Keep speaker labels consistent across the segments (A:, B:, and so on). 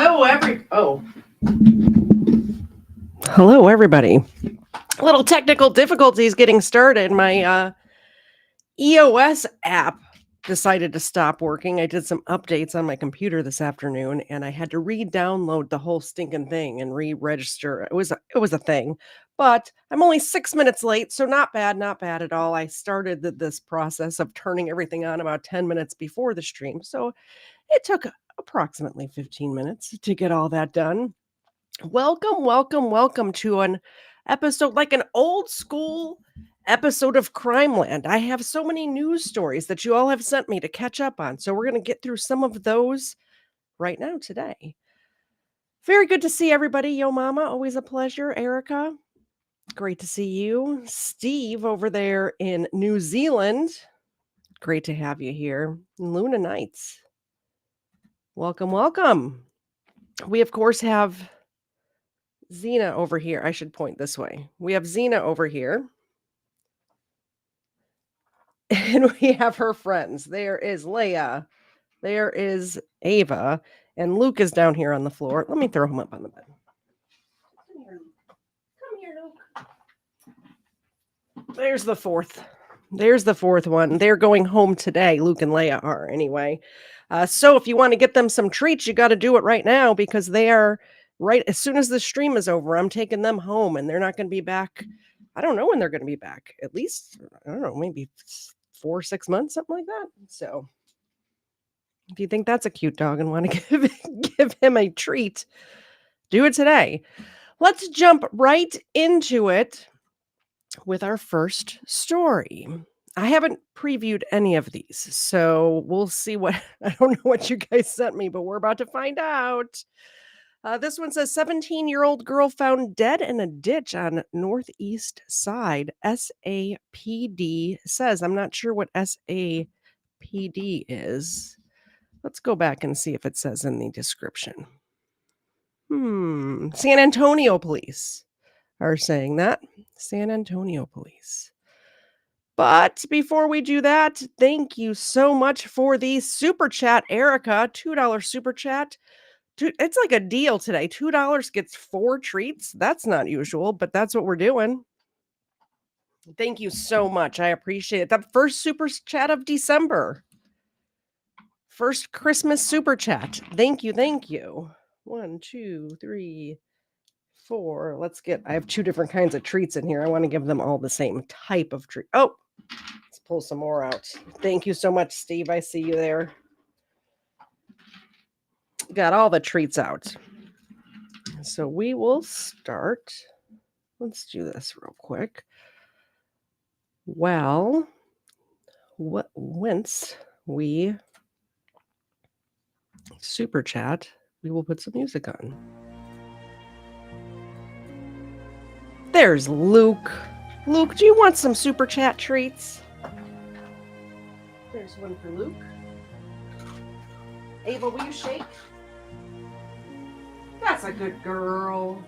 A: Hello, everybody. Little technical difficulties getting started. My EOS app decided to stop working. I did some updates on my computer this afternoon, and I had to re-download the whole stinking thing and re-register. It was a thing, but I'm only 6 minutes late, so not bad at all. I started this process of turning everything on about 10 minutes before the stream, so it took approximately 15 minutes to get all that done. Welcome to an episode, like an old school episode of Crimeland. I have so many news stories that you all have sent me to catch up on, so we're going to get through some of those right now today. Very good to see everybody. Yo mama, always a pleasure. Erica, great to see you. Steve over there in New Zealand, great to have you here. Luna Nights, welcome. We of course have Xena over here. I should point this way. We have Xena over here. And we have her friends. There is Leia. There is Ava. And Luke is down here on the floor. Let me throw him up on the bed. Come here, Luke. There's the fourth. There's the fourth one. They're going home today. Luke and Leia are anyway. So if you want to get them some treats, you got to do it right now because they are right as soon as the stream is over. I'm taking them home and they're not going to be back. I don't know when they're going to be back. At least, I don't know, maybe 4 or 6 months, something like that. So if you think that's a cute dog and want to give him a treat, do it today. Let's jump right into it with our first story. I haven't previewed any of these, so we'll see what, I don't know what you guys sent me, but we're about to find out. This one says 17-year-old girl found dead in a ditch on northeast side. SAPD says. I'm not sure what SAPD is. Let's go back and see if it says in the description. San Antonio police are saying that. San Antonio police. But before we do that, thank you so much for the super chat, Erica. $2 super chat. It's like a deal today. $2 gets 4 treats. That's not usual, but that's what we're doing. Thank you so much. I appreciate it. The first super chat of December. First Christmas super chat. Thank you. 1, 2, 3, 4. I have 2 different kinds of treats in here. I want to give them all the same type of treat. Oh, let's pull some more out. Thank you so much, Steve. I see you there. Got all the treats out. So we will start. Let's do this real quick. Well, once we super chat, we will put some music on. There's Luke. Luke, do you want some super chat treats? There's one for Luke. Ava, will you shake? That's a good girl.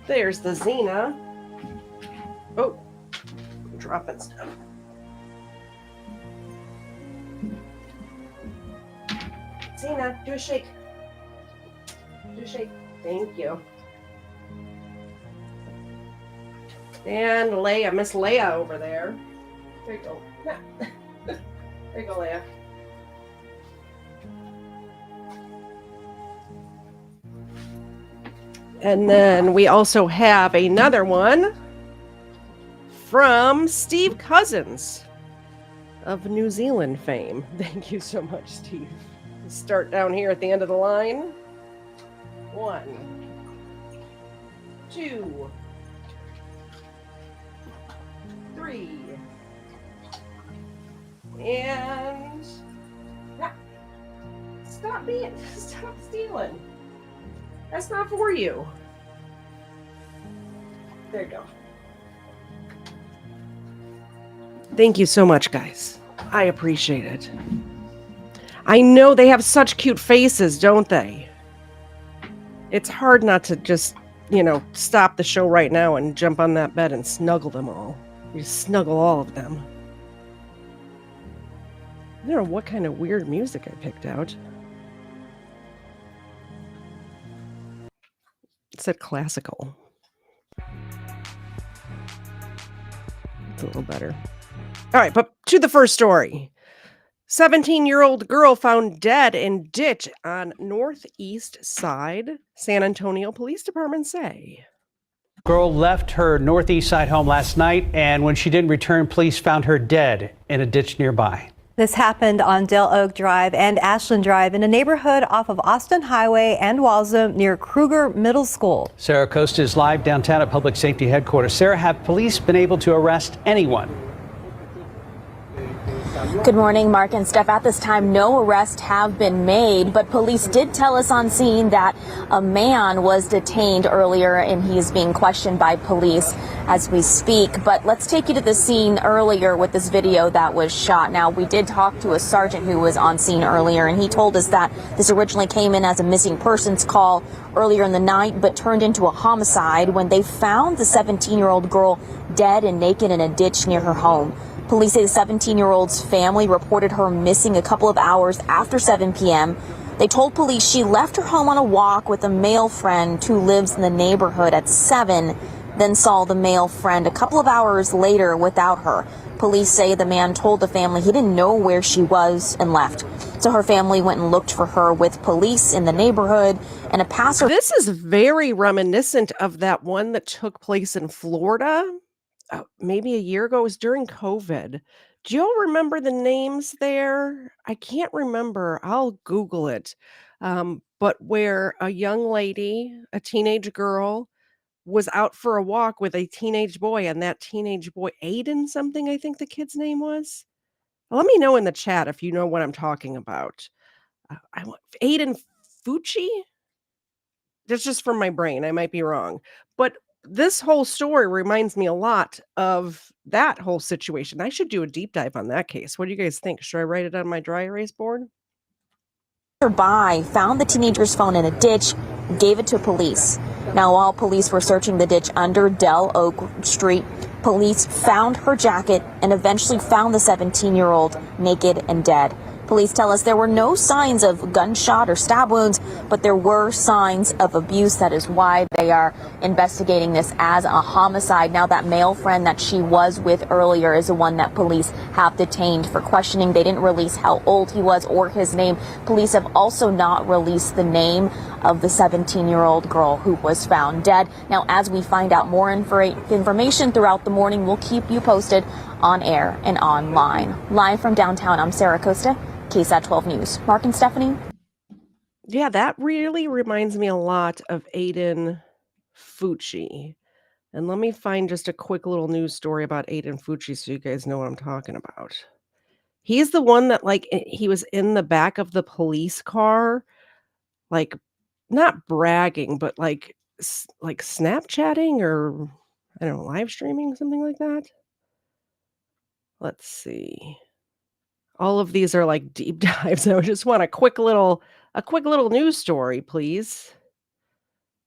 A: There's the Xena. Oh, I'm dropping stuff. Xena, do a shake. Thank you. And Leia, Miss Leia over there. There you go. There you go, Leia. And then we also have another one from Steve Cousins of New Zealand fame. Thank you so much, Steve. Let's start down here at the end of the line. 1, 2, 3, and stop stealing. That's not for you. There you go. Thank you so much, guys. I appreciate it. I know they have such cute faces, don't they? It's hard not to just, stop the show right now and jump on that bed and snuggle them all. You just snuggle all of them. I don't know what kind of weird music I picked out. said classical. It's a little better. All right, but to the first story. 17-year-old girl found dead in ditch on northeast side, San Antonio Police Department say.
B: Girl left her northeast side home last night, and when she didn't return, police found her dead in a ditch nearby.
C: This happened on Del Oak Drive and Ashland Drive in a neighborhood off of Austin Highway and Walzem near Kruger Middle School.
B: Sarah Costa is live downtown at Public Safety Headquarters. Sarah, have police been able to arrest anyone?
D: Good morning, Mark and Steph. At this time, no arrests have been made, but police did tell us on scene that a man was detained earlier and he is being questioned by police as we speak. But let's take you to the scene earlier with this video that was shot. Now, we did talk to a sergeant who was on scene earlier, and he told us that this originally came in as a missing persons call earlier in the night, but turned into a homicide when they found the 17-year-old girl dead and naked in a ditch near her home. Police say the 17-year-old's family reported her missing a couple of hours after 7 p.m. They told police she left her home on a walk with a male friend who lives in the neighborhood at 7, then saw the male friend a couple of hours later without her. Police say the man told the family he didn't know where she was and left. So her family went and looked for her with police in the neighborhood and a passer.
A: This is very reminiscent of that one that took place in Florida. Maybe a year ago. It was during COVID. Do y'all remember the names there? I can't remember. I'll Google it. But where a young lady, a teenage girl, was out for a walk with a teenage boy, and that teenage boy, Aiden something, I think the kid's name was. Let me know in the chat if you know what I'm talking about. I want Aiden Fucci? That's just from my brain. I might be wrong. But this whole story reminds me a lot of that whole situation. I should do a deep dive on that case. What do you guys think? Should I write it on my dry erase board?
D: By found the teenager's phone in a ditch, gave it to police. Now, while police were searching the ditch under Del Oak Street, police found her jacket and eventually found the 17-year-old naked and dead. Police tell us there were no signs of gunshot or stab wounds, but there were signs of abuse. That is why they are investigating this as a homicide. Now, that male friend that she was with earlier is the one that police have detained for questioning. They didn't release how old he was or his name. Police have also not released the name of the 17-year-old girl who was found dead. Now, as we find out more information throughout the morning, we'll keep you posted on air and online. Live from downtown, I'm Sarah Costa, KSAT 12 News. Mark and Stephanie.
A: Yeah, that really reminds me a lot of Aiden Fucci. And let me find just a quick little news story about Aiden Fucci so you guys know what I'm talking about. He's the one that, like, he was in the back of the police car, like, not bragging, but like Snapchatting or, I don't know, live streaming, something like that. Let's see. All of these are like deep dives. I just want a quick little news story, please.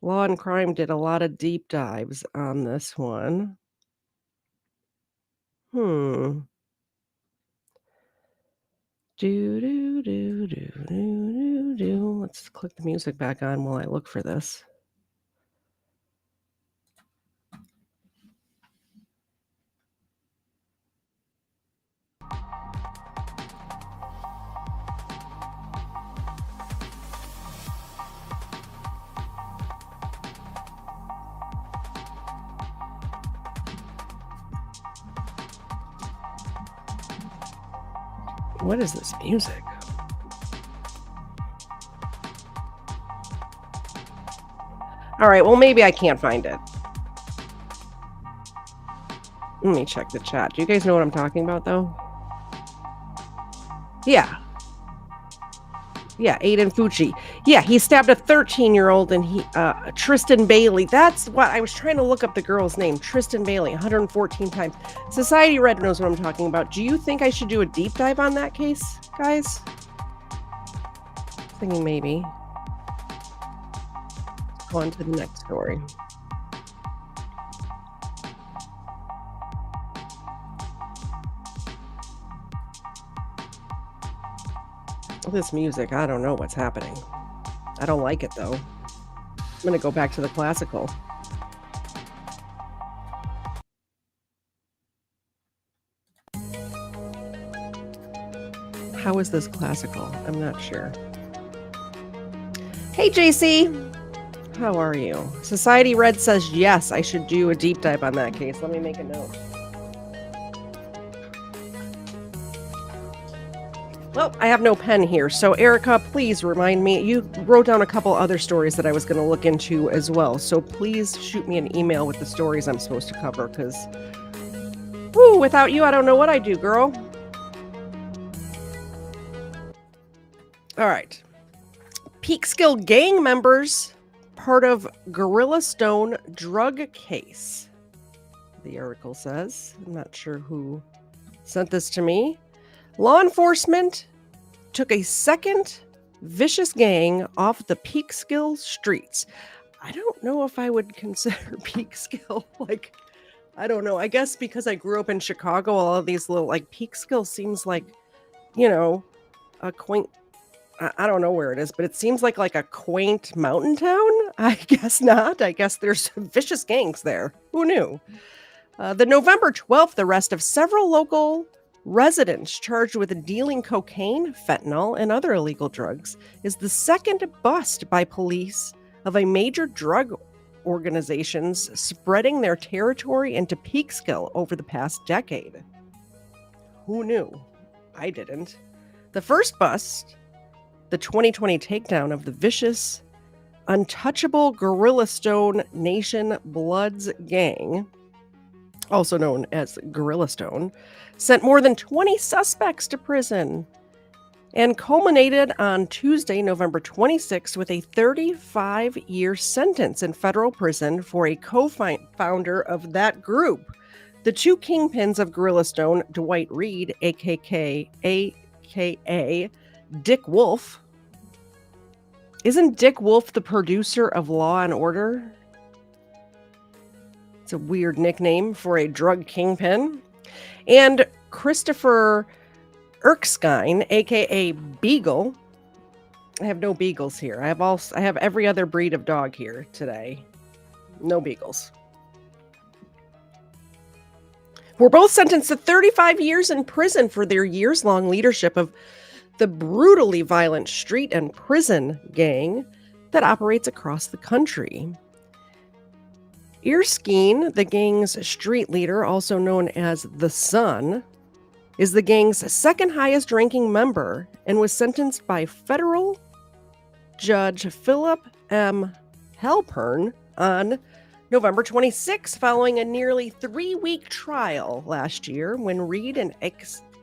A: Law and Crime did a lot of deep dives on this one. Do do do do do do do. Let's click the music back on while I look for this. What is this music? All right, well, maybe I can't find it. Let me check the chat. Do you guys know what I'm talking about, though? Yeah. Yeah, Aiden Fucci. Yeah, he stabbed a 13-year-old and Tristan Bailey. That's what I was trying to look up the girl's name. Tristan Bailey, 114 times. Society Red knows what I'm talking about. Do you think I should do a deep dive on that case, guys? Thinking maybe. Let's go on to the next story. This music, I don't know what's happening. I don't like it, though. I'm going to go back to the classical. How is this classical? I'm not sure. Hey, JC. How are you? Society Red says, yes, I should do a deep dive on that case. Let me make a note. Well, I have no pen here. So, Erica, please remind me. You wrote down a couple other stories that I was going to look into as well. So please shoot me an email with the stories I'm supposed to cover, because without you, I don't know what I do, girl. All right. Peekskill gang members, part of Gorilla Stone drug case. The article says. I'm not sure who sent this to me. Law enforcement took a second vicious gang off the Peekskill streets. I don't know if I would consider Peekskill, like, I don't know. I guess because I grew up in Chicago, all of these little, like, Peekskill seems like, you know, a quaint, I don't know where it is, but it seems like a quaint mountain town. I guess not. I guess there's vicious gangs there. Who knew? The November 12th arrest of several local residents charged with dealing cocaine, fentanyl, and other illegal drugs is the second bust by police of a major drug organizations spreading their territory into Peekskill over the past decade. Who knew? I didn't. The first bust, the 2020 takedown of the vicious, untouchable Gorilla Stone Nation Bloods gang, also known as Gorilla Stone, sent more than 20 suspects to prison and culminated on Tuesday, November 26th, with a 35-year sentence in federal prison for a co-founder of that group. The two kingpins of Gorilla Stone, Dwight Reed, aka Dick Wolf. Isn't Dick Wolf the producer of Law and Order? It's a weird nickname for a drug kingpin. And Christopher Erskine, aka Beagle. I have no beagles here. I have every other breed of dog here today. No beagles. Were both sentenced to 35 years in prison for their years-long leadership of the brutally violent street and prison gang that operates across the country. Erskine, the gang's street leader, also known as the Sun, is the gang's second highest ranking member and was sentenced by federal Judge Philip M. Halpern on November 26, following a nearly 3-week trial last year when Reed and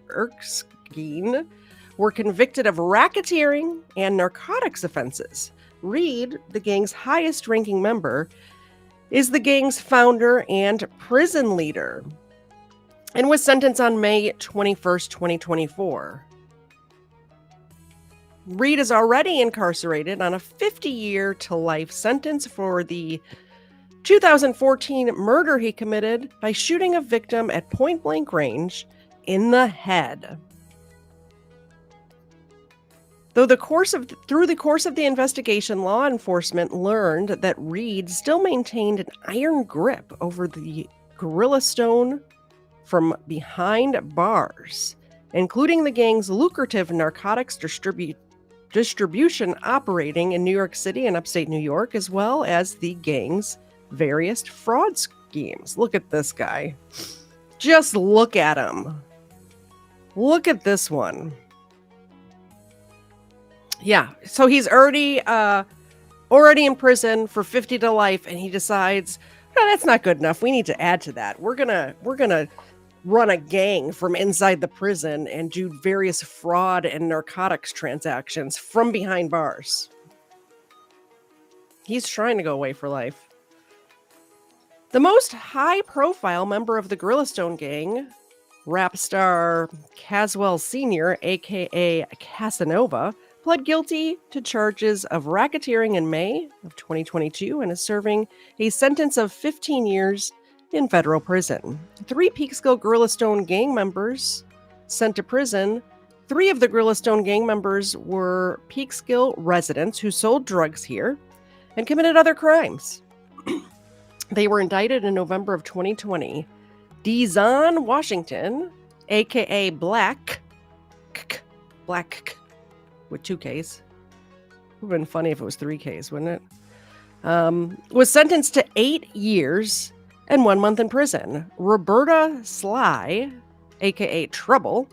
A: Erskine were convicted of racketeering and narcotics offenses. Reed, the gang's highest ranking member, is the gang's founder and prison leader and was sentenced on May 21st, 2024. Reed is already incarcerated on a 50-year to life sentence for the 2014 murder he committed by shooting a victim at point-blank range in the head. Through the course of the investigation, law enforcement learned that Reed still maintained an iron grip over the Gorilla Stone from behind bars, including the gang's lucrative narcotics distribution operating in New York City and upstate New York, as well as the gang's various fraud schemes. Look at this guy. Just look at him. Look at this one. Yeah, so he's already in prison for 50 to life, and he decides, no, that's not good enough. We need to add to that. We're gonna run a gang from inside the prison and do various fraud and narcotics transactions from behind bars. He's trying to go away for life. The most high-profile member of the Gorilla Stone gang, rap star Caswell Sr., aka Casanova, pled guilty to charges of racketeering in May of 2022 and is serving a sentence of 15 years in federal prison. 3 Peekskill Gorilla Stone gang members sent to prison. 3 of the Gorilla Stone gang members were Peekskill residents who sold drugs here. and committed other crimes. They were indicted in November of 2020. Dizon Washington, aka Black, with 2 Ks. Would have been funny if it was 3 Ks, wouldn't it? Was sentenced to 8 years and 1 month in prison. Roberta Sly, aka Trouble,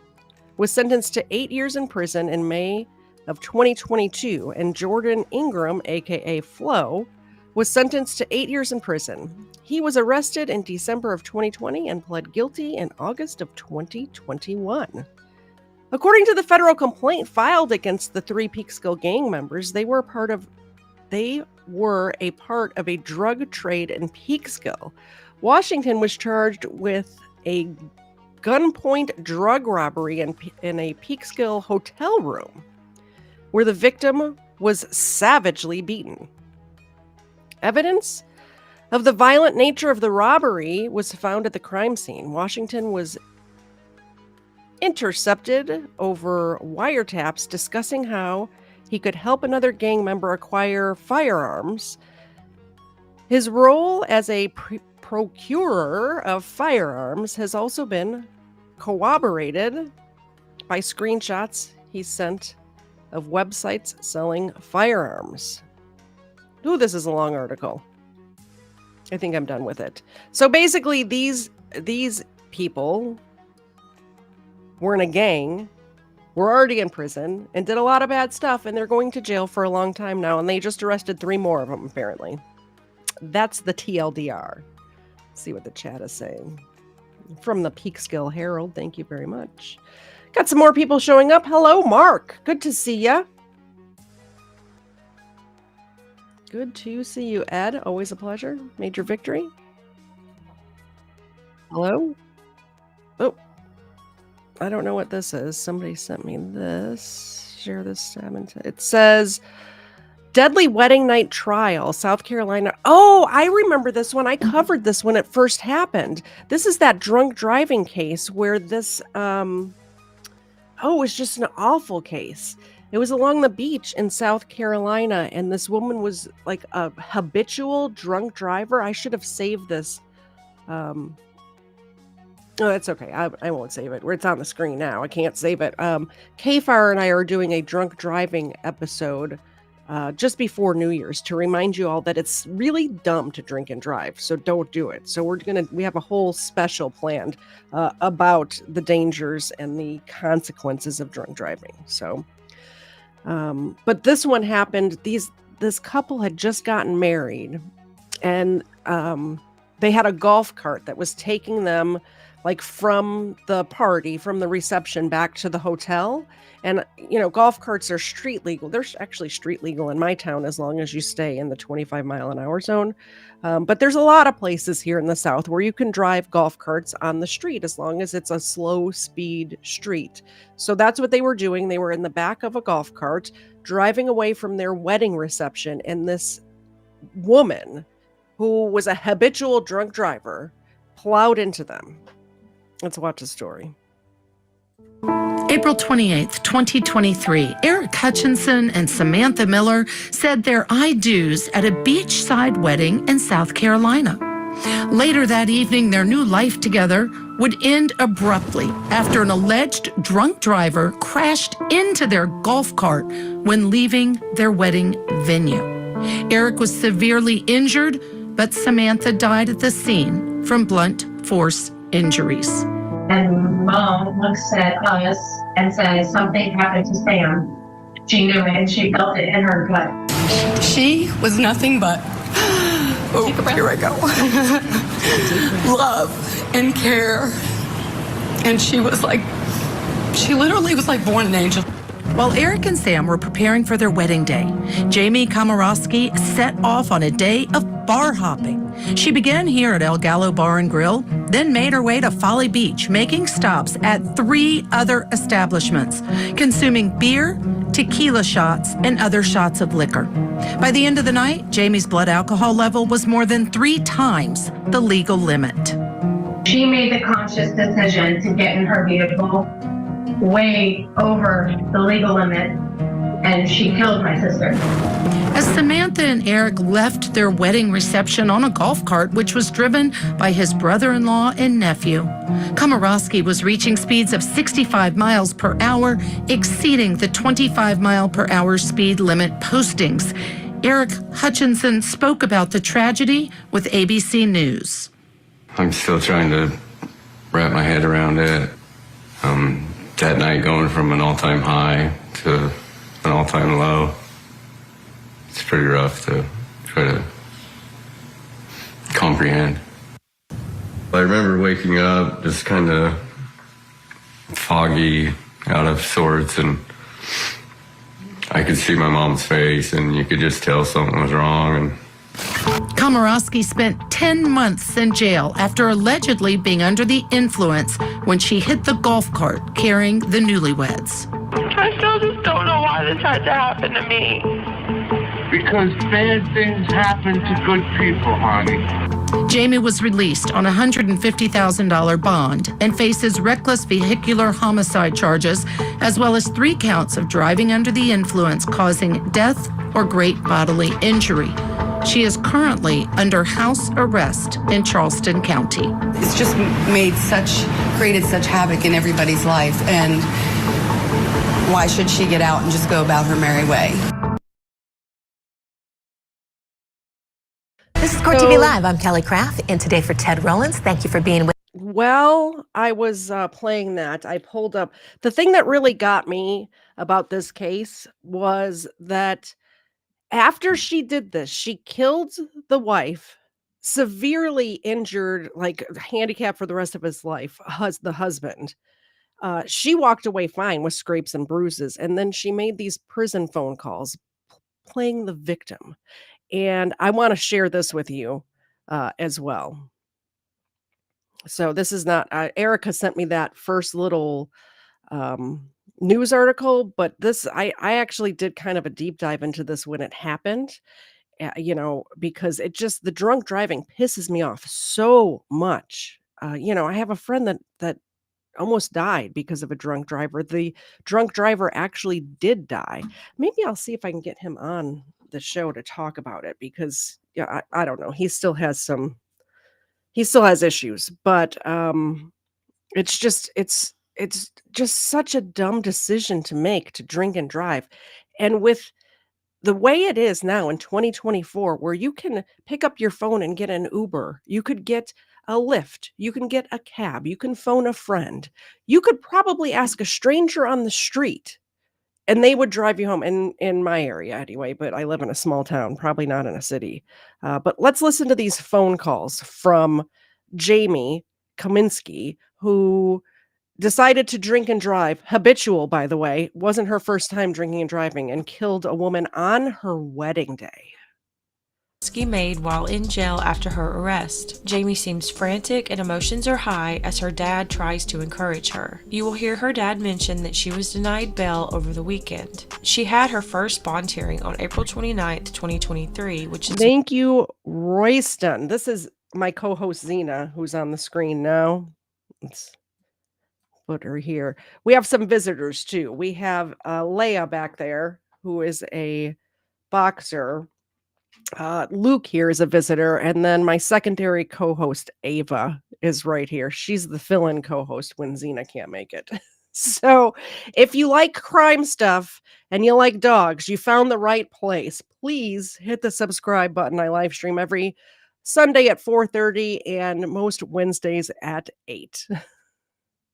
A: was sentenced to 8 years in prison in May of 2022, and Jordan Ingram, aka Flo, was sentenced to 8 years in prison. He was arrested in December of 2020 and pled guilty in August of 2021. According to the federal complaint filed against the 3 Peekskill gang members, they were a part of a drug trade in Peekskill. Washington was charged with a gunpoint drug robbery in a Peekskill hotel room, where the victim was savagely beaten. Evidence of the violent nature of the robbery was found at the crime scene. Washington was intercepted over wiretaps discussing how he could help another gang member acquire firearms. His role as a procurer of firearms has also been corroborated by screenshots he sent of websites selling firearms. Ooh, this is a long article. I think I'm done with it. So basically, these people were in a gang, were already in prison, and did a lot of bad stuff, and they're going to jail for a long time now, and they just arrested 3 more of them, apparently. That's the TLDR. Let's see what the chat is saying. From the Peekskill Herald, thank you very much. Got some more people showing up. Hello, Mark. Good to see ya. Good to see you, Ed. Always a pleasure. Major Victory. Hello? Oh. I don't know what this is. Somebody sent me this. Share this tab. It says, Deadly Wedding Night Trial, South Carolina. Oh, I remember this one. I covered this when it first happened. This is that drunk driving case where this, it was just an awful case. It was along the beach in South Carolina, and this woman was like a habitual drunk driver. I should have saved this. Oh, that's okay. I won't save it. It's on the screen now. I can't save it. Kfire and I are doing a drunk driving episode just before New Year's to remind you all that it's really dumb to drink and drive. So don't do it. So we have a whole special planned about the dangers and the consequences of drunk driving. So, but this one happened. This couple had just gotten married, and they had a golf cart that was taking them like from the party, from the reception back to the hotel. And, golf carts are street legal. They're actually street legal in my town as long as you stay in the 25-mile-an-hour zone. But there's a lot of places here in the South where you can drive golf carts on the street as long as it's a slow speed street. So that's what they were doing. They were in the back of a golf cart driving away from their wedding reception. And this woman, who was a habitual drunk driver, plowed into them. Let's watch the story.
E: April 28th, 2023, Eric Hutchinson and Samantha Miller said their I do's at a beachside wedding in South Carolina. Later that evening, their new life together would end abruptly after an alleged drunk driver crashed into their golf cart when leaving their wedding venue. Eric was severely injured, but Samantha died at the scene from blunt force injuries.
F: And Mom looks at us and says, something happened to Sam. She knew it and she felt it in her gut.
G: She was nothing but, here I go, love and care. And she literally was like born an angel.
E: While Eric and Sam were preparing for their wedding day, Jamie Komorowski set off on a day of bar hopping. She began here at El Gallo Bar and Grill, then made her way to Folly Beach, making stops at 3 other establishments, consuming beer, tequila shots, and other shots of liquor. By the end of the night, Jamie's blood alcohol level was more than 3 times the legal limit.
F: She made the conscious decision to get in her vehicle way over the legal limit and she killed my sister.
E: As Samantha and Eric left their wedding reception on a golf cart, which was driven by his brother-in-law and nephew, Komorowski was reaching speeds of 65 miles per hour, exceeding the 25 mile per hour speed limit postings. Eric Hutchinson spoke about the tragedy with ABC News.
H: I'm still trying to wrap my head around it. That night going from an all-time high to an all-time low, it's pretty rough to try to comprehend. I remember waking up just kind of foggy, out of sorts, and I could see my mom's face, and you could just tell something was wrong. And
E: Komorowski spent 10 months in jail after allegedly being under the influence when she hit the golf cart carrying the newlyweds.
I: I still just don't know why this had to happen to me.
J: Because bad things happen to good people, honey.
E: Jamie was released on a $150,000 bond and faces reckless vehicular homicide charges, as well as 3 counts of driving under the influence causing death or great bodily injury. She is currently under house arrest in Charleston County.
G: It's just created such havoc in everybody's life, and why should she get out and just go about her merry way?
K: This is Court TV Live. I'm Kelly Craft, and today for Ted Rollins, thank you for being with.
A: Well, I was playing that. I pulled up. The thing that really got me about this case was that after she did this, she killed the wife, severely injured, like handicapped for the rest of his life, the husband. She walked away fine with scrapes and bruises, and then she made these prison phone calls playing the victim. And I want to share this with you as well. So this is not, Erica sent me that first little news article, but this, I actually did kind of a deep dive into this when it happened, because it just, the drunk driving pisses me off so much. I have a friend that almost died because of a drunk driver. The drunk driver actually did die. Maybe I'll see if I can get him on the show to talk about it, because I don't know. He still has issues, but it's just such a dumb decision to make, to drink and drive. And with the way it is now in 2024, where you can pick up your phone and get an Uber, you could get a Lyft, you can get a cab, you can phone a friend, you could probably ask a stranger on the street and they would drive you home, in my area anyway, but I live in a small town, probably not in a city. But let's listen to these phone calls from Jamie Kaminsky, who decided to drink and drive, habitual, by the way, wasn't her first time drinking and driving, and killed a woman on her wedding day.
L: Made while in jail after her arrest. Jamie seems frantic and emotions are high as her dad tries to encourage her. You will hear her dad mention that she was denied bail over the weekend. She had her first bond hearing on April 29th, 2023, which is—
A: Thank you, Royston. This is my co-host Zena, who's on the screen now. Let's put her here. We have some visitors too. We have Leah back there, who is a boxer. Luke here is a visitor, and then my secondary co-host Ava is right here. She's the fill-in co-host when Zena can't make it. So if you like crime stuff and you like dogs, you found the right place. Please hit the subscribe button. I live stream every Sunday at 4:30 and most Wednesdays at 8.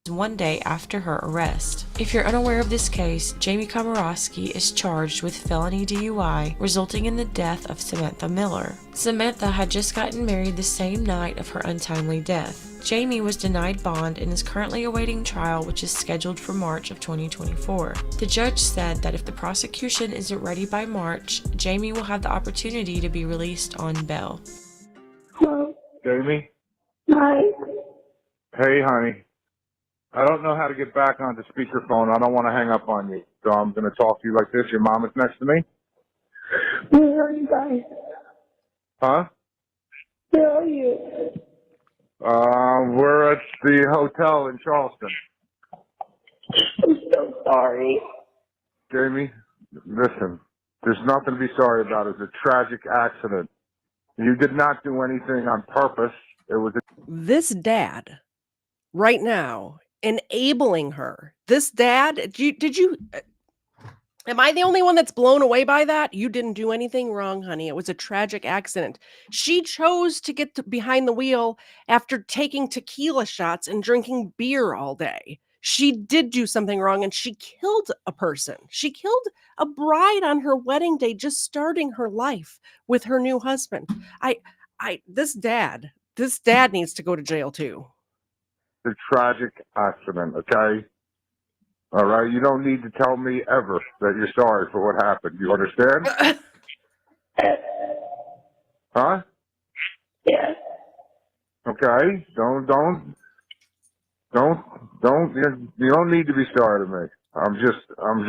L: One day after her arrest. If you're unaware of this case, Jamie Komorowski is charged with felony DUI, resulting in the death of Samantha Miller. Samantha had just gotten married the same night of her untimely death. Jamie was denied bond and is currently awaiting trial, which is scheduled for March of 2024. The judge said that if the prosecution isn't ready by March, Jamie will have the opportunity to be released on bail.
J: Hello? Jamie?
I: Hi.
J: Hey, honey. I don't know how to get back onto speakerphone. I don't want to hang up on you. So I'm going to talk to you like this. Your mom is next to me?
I: Where are you guys?
J: Huh?
I: Where are you?
J: We're at the hotel in Charleston.
I: I'm so sorry.
J: Jamie, Listen, there's nothing to be sorry about. It's a tragic accident. You did not do anything on purpose. It was
A: This dad right now enabling her. This dad, did you am I the only one that's blown away by that? You didn't do anything wrong, honey. It was a tragic accident. She chose to get behind the wheel after taking tequila shots and drinking beer all day. She did do something wrong and she killed a person. She killed a bride on her wedding day, just starting her life with her new husband. This dad needs to go to jail too.
J: a tragic accident, okay? All right? You don't need to tell me ever that you're sorry for what happened. You understand? Huh?
I: Yeah.
J: Okay? You don't need to be sorry to me. I'm just, I'm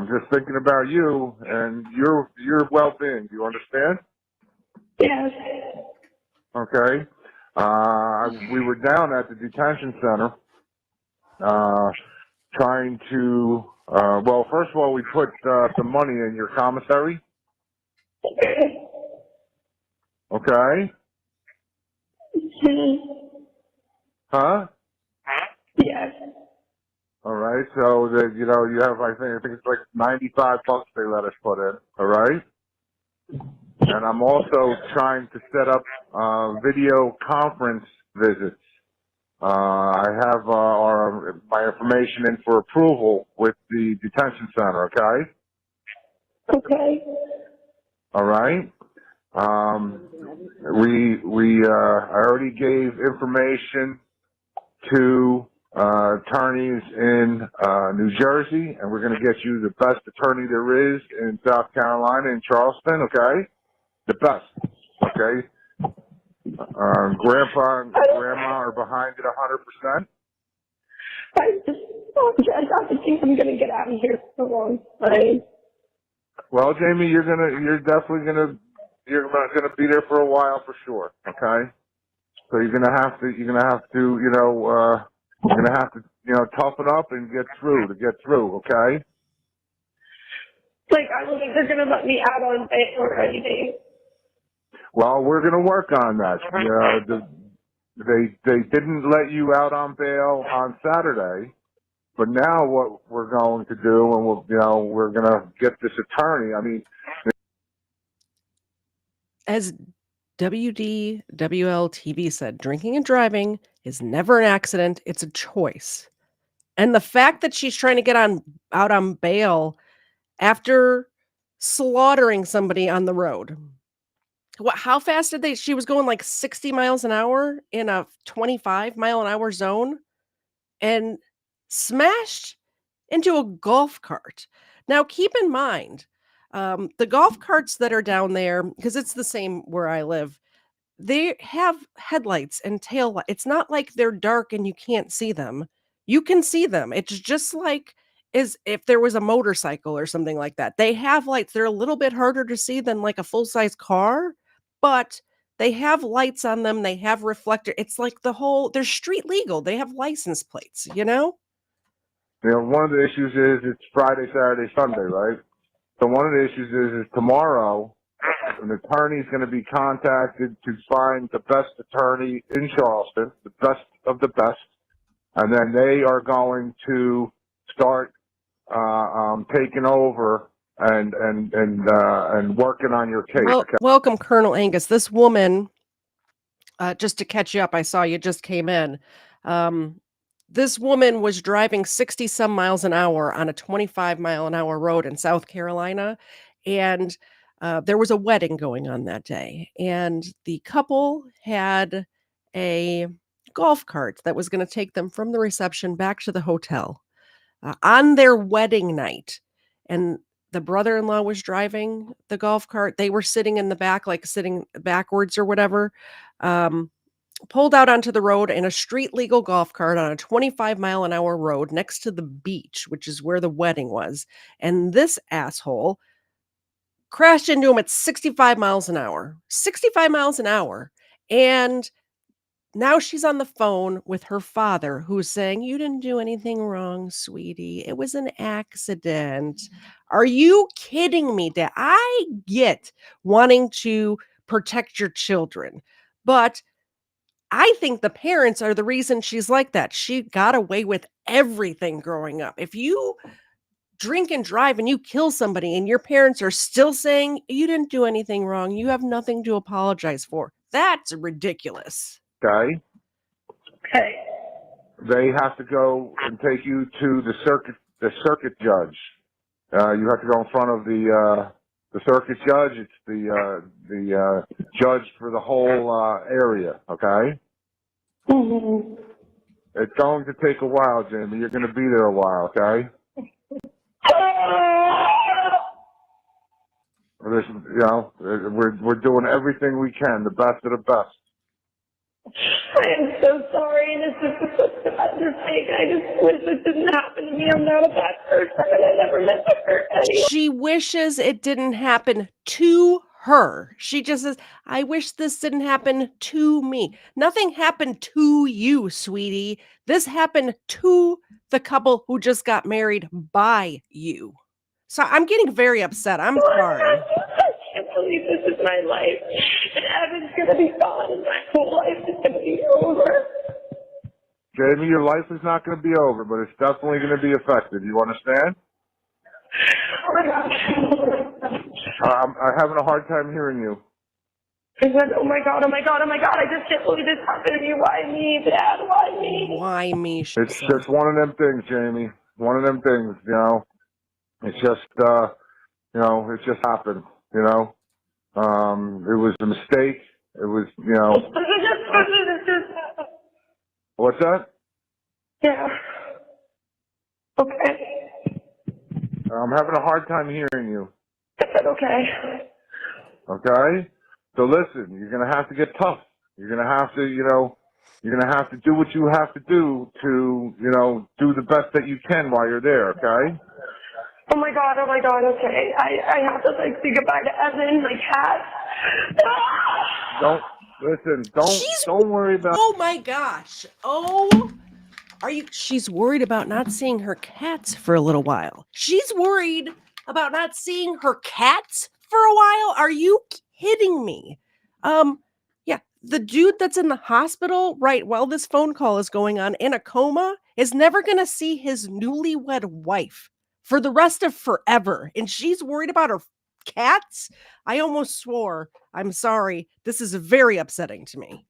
J: just thinking about you and your well-being. You understand?
I: Yes.
J: Okay. We were down at the detention center, trying to, well, first of all, we put some money in your commissary. Okay. Huh?
I: Yes.
J: All right. So that you have, I think it's like $95 they let us put in. All right. And I'm also trying to set up video conference visits. I have my information in for approval with the detention center. Okay.
I: Okay.
J: All right. I already gave information to attorneys in New Jersey, and we're going to get you the best attorney there is in South Carolina, in Charleston. Okay. The best, okay? Grandpa and Grandma are behind it 100%.
I: I don't think I'm gonna get out of here for a long time.
J: Well, Jamie, you're definitely gonna be there for a while for sure, okay? So you're gonna have to toughen up and get through, okay?
I: Like, I don't think they're gonna let me out on bail or anything.
J: Well, we're going to work on that. They didn't let you out on bail on Saturday, but now what we're going to do, and we're going to get this attorney. I mean,
A: As WDWL-TV said, drinking and driving is never an accident; it's a choice. And the fact that she's trying to get out on bail after slaughtering somebody on the road. How fast did she was going like 60 miles an hour in a 25-mile-an-hour zone and smashed into a golf cart. Now, keep in mind, the golf carts that are down there, because it's the same where I live, they have headlights and tail lights. It's not like they're dark and you can't see them. You can see them. It's just like as if there was a motorcycle or something like that. They have lights. They're a little bit harder to see than like a full-size car, but they have lights on them. They have reflector. It's like they're street legal. They have license plates,
J: one of the issues is it's Friday, Saturday, Sunday, right? So one of the issues is tomorrow an attorney is going to be contacted to find the best attorney in Charleston, the best of the best, and then they are going to start taking over and working on your case.
A: Well, welcome, Colonel Angus. This woman, just to catch you up, I saw you just came in. This woman was driving 60 some miles an hour on a 25-mile-an-hour road in South Carolina, and there was a wedding going on that day. And the couple had a golf cart that was going to take them from the reception back to the hotel on their wedding night. And the brother-in-law was driving the golf cart. They were sitting in the back, like sitting backwards or whatever, pulled out onto the road in a street legal golf cart on a 25-mile-an-hour road next to the beach, which is where the wedding was. And this asshole crashed into him at 65 miles an hour. 65 miles an hour. And now she's on the phone with her father who's saying, "You didn't do anything wrong, sweetie. It was an accident." Are you kidding me, Dad? I get wanting to protect your children, but I think the parents are the reason she's like that. She got away with everything growing up. If you drink and drive and you kill somebody and your parents are still saying, "You didn't do anything wrong. You have nothing to apologize for." That's ridiculous.
J: Okay?
I: Okay.
J: They have to go and take you to the circuit judge. You have to go in front of the circuit judge. It's the judge for the whole area, okay?
I: Mm-hmm.
J: It's going to take a while, Jamie. You're going to be there a while, okay? We're doing everything we can, the best of the best.
I: I am so sorry, and this is such a bad mistake. I just wish it didn't happen to me. I'm not a bad person, and I never meant to hurt anyone.
A: She wishes it didn't happen to her. She just says, "I wish this didn't happen to me." Nothing happened to you, sweetie. This happened to the couple who just got married by you. So I'm getting very upset. I'm sorry.
I: I can't believe this is my life. And Evan's going to be gone, and my whole life is going to be over.
J: Jamie, your life is not going to be over, but it's definitely going to be affected. You understand?
I: Oh my God.
J: I'm having a hard time hearing you.
I: I said, oh my God, oh my God, oh my God, I just can't believe this happened to me. Why me, Dad? Why me?
A: Why me?
J: It's just one of them things, Jamie. One of them things, you know. It's just, it just happened, you know. It was a mistake. It was, you know. What's that?
I: Yeah. Okay.
J: I'm having a hard time hearing you.
I: I said okay.
J: Okay? So listen, you're going to have to get tough. You're going to have to, you're going to have to do what you have to do to, do the best that you can while you're there, okay?
I: Oh my God, okay. I have to say goodbye to Evan, my cat.
J: Don't worry about.
A: Oh my gosh. She's worried about not seeing her cats for a little while. She's worried about not seeing her cats for a while? Are you kidding me? Yeah, the dude that's in the hospital right while this phone call is going on in a coma is never going to see his newlywed wife for the rest of forever. And she's worried about her cats? I almost swore. I'm sorry. This is very upsetting to me.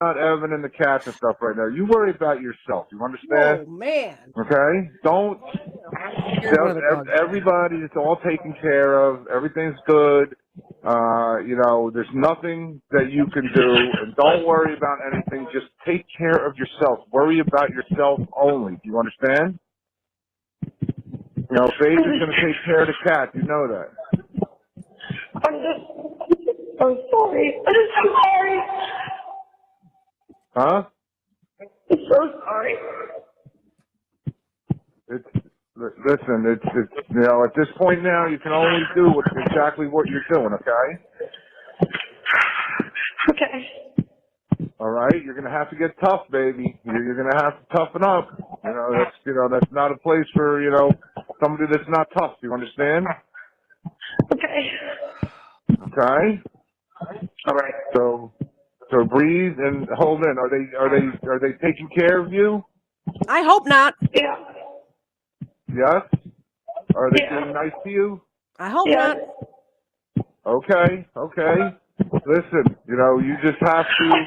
J: Not Evan and the cats and stuff right now. You worry about yourself. You understand?
A: Oh, man.
J: Okay? Don't. Everybody, it's all taken care of. Everything's good. There's nothing that you can do. And don't worry about anything. Just take care of yourself. Worry about yourself only. Do you understand? Faith is going to take care of the cat. You know that.
I: I'm just so sorry. I'm so sorry.
J: Huh?
I: I'm so sorry.
J: Listen, it's at this point now, you can only do exactly what you're doing, okay?
I: Okay.
J: All right? You're going to have to get tough, baby. You're going to have to toughen up. That's not a place for, somebody that's not tough. Do you understand?
I: Okay.
J: Okay?
I: All right.
J: So breathe and hold in. Are they taking care of you?
A: I hope not.
I: Yeah.
J: Yes? Are they being nice to you?
A: I hope not.
J: Okay. Listen, you just have to.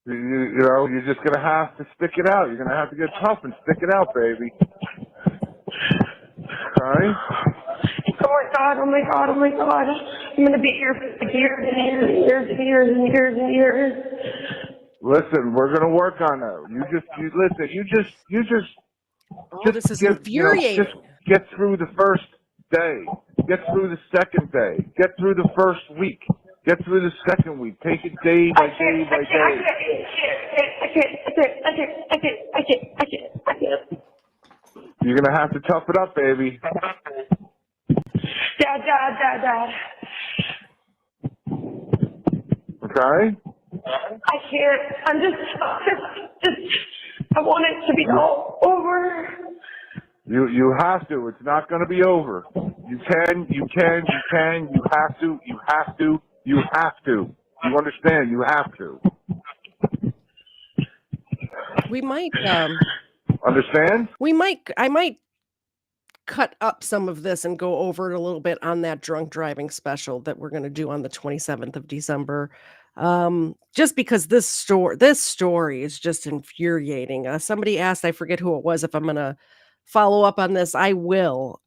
J: You're just gonna have to stick it out. You're gonna have to get tough and stick it out, baby. Okay?
I: Oh my God. I'm gonna be here for years and years and years and years and years and years.
J: Listen, we're gonna work on that.
A: This is infuriating.
J: Just get through the first day. Get through the second day. Get through the first week. Get through the second week. Take it day by day by day.
I: I can't.
J: You're gonna have to tough it up, baby.
I: Dad.
J: Okay?
I: I can't. I'm just I want it to be all over.
J: You have to. It's not going to be over. You can. You have to. You understand? You have to.
A: We might,
J: Understand?
A: I might cut up some of this and go over it a little bit on that drunk driving special that we're going to do on the 27th of December. Just because this story is just infuriating. Somebody asked, I forget who it was, if I'm going to follow up on this. I will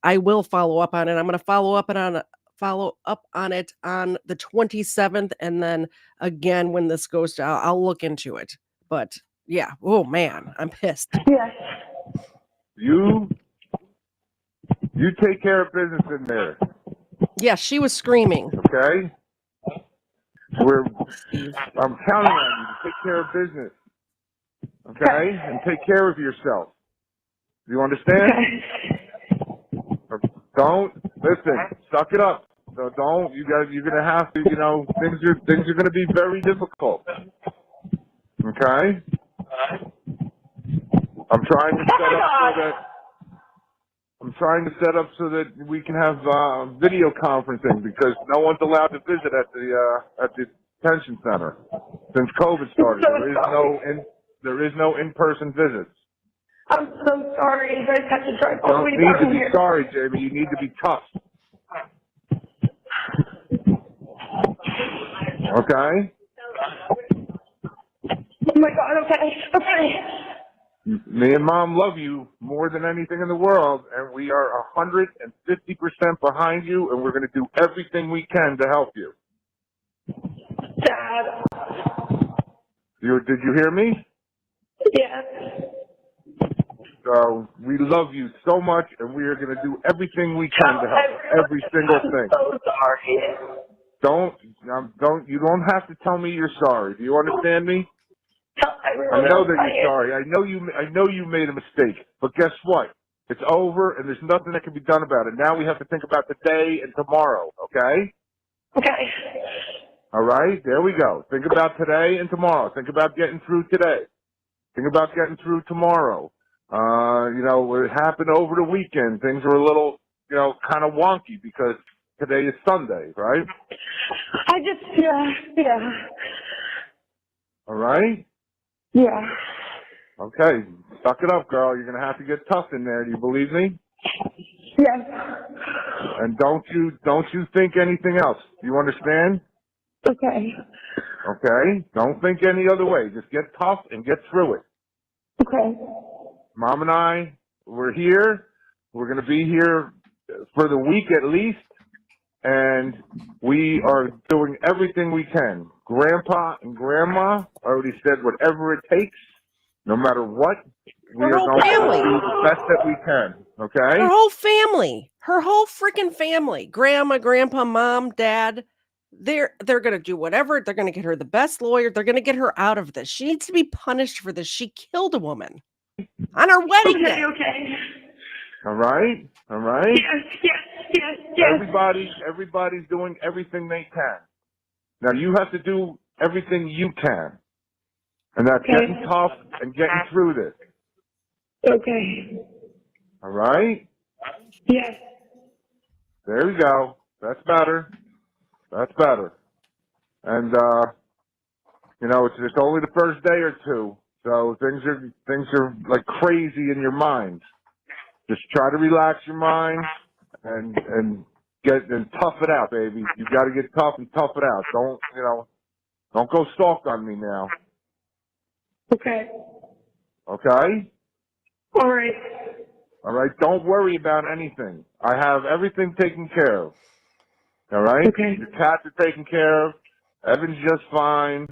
A: follow up on it. I'm going to follow up on it on the 27th, and then again when this goes to, I'll look into it. But yeah, oh man, I'm pissed.
I: Yes.
J: You take care of business in there.
A: Yeah, she was screaming.
J: Okay? I'm counting on you to take care of business. Okay? And take care of yourself. You understand? Don't listen. Suck it up. So don't. You're gonna have to. You know, things are gonna be very difficult. Okay? I'm trying to set up so that we can have video conferencing, because no one's allowed to visit at the detention center since COVID started. There is no in-person visits.
I: I'm so sorry. You guys have to drive all the way
J: You don't need
I: down
J: to be
I: here.
J: sorry, Jamie. You need to be tough. Okay?
I: Oh my God. Okay.
J: Me and Mom love you more than anything in the world, and we are 150% behind you, and we're going to do everything we can to help you.
I: Dad.
J: Did you hear me?
I: Yes.
J: So we love you so much, and we are going to do everything we can to help you. Every single thing.
I: I'm so sorry.
J: You don't have to tell me you're sorry. Do you understand me?
I: I
J: know that you're sorry. I know you made a mistake. But guess what? It's over, and there's nothing that can be done about it. Now we have to think about today and tomorrow, okay?
I: Okay.
J: All right? There we go. Think about today and tomorrow. Think about getting through today. Think about getting through tomorrow. It happened over the weekend. Things were a little, kind of wonky because today is Sunday, right?
I: Yeah.
J: All right?
I: Yeah.
J: Okay. Suck it up, girl. You're going to have to get tough in there. Do you believe me?
I: Yes.
J: And don't you think anything else. Do you understand?
I: Okay.
J: Okay? Don't think any other way. Just get tough and get through it.
I: Okay.
J: Mom and I, we're here. We're going to be here for the week at least. And we are doing everything we can. Grandpa and Grandma already said whatever it takes, no matter what, we are going to do the best that we can. Okay?
A: Her whole freaking family, Grandma, Grandpa, Mom, Dad, they're going to do whatever. They're going to get her the best lawyer. They're going to get her out of this. She needs to be punished for this. She killed a woman on her wedding day.
I: Okay.
J: All right?
I: Yes.
J: Everybody's doing everything they can. Now you have to do everything you can. And that's getting tough and getting through this.
I: Okay.
J: All right?
I: Yes.
J: There we go. That's better. And it's only the first day or two, so things are like crazy in your mind. Just try to relax your mind and tough it out, baby. You got to get tough and tough it out. Don't go stalk on me now.
I: Okay.
J: Okay?
I: All right.
J: Don't worry about anything. I have everything taken care of. All right?
I: Okay.
J: Your cats are taken care of. Evan's just fine.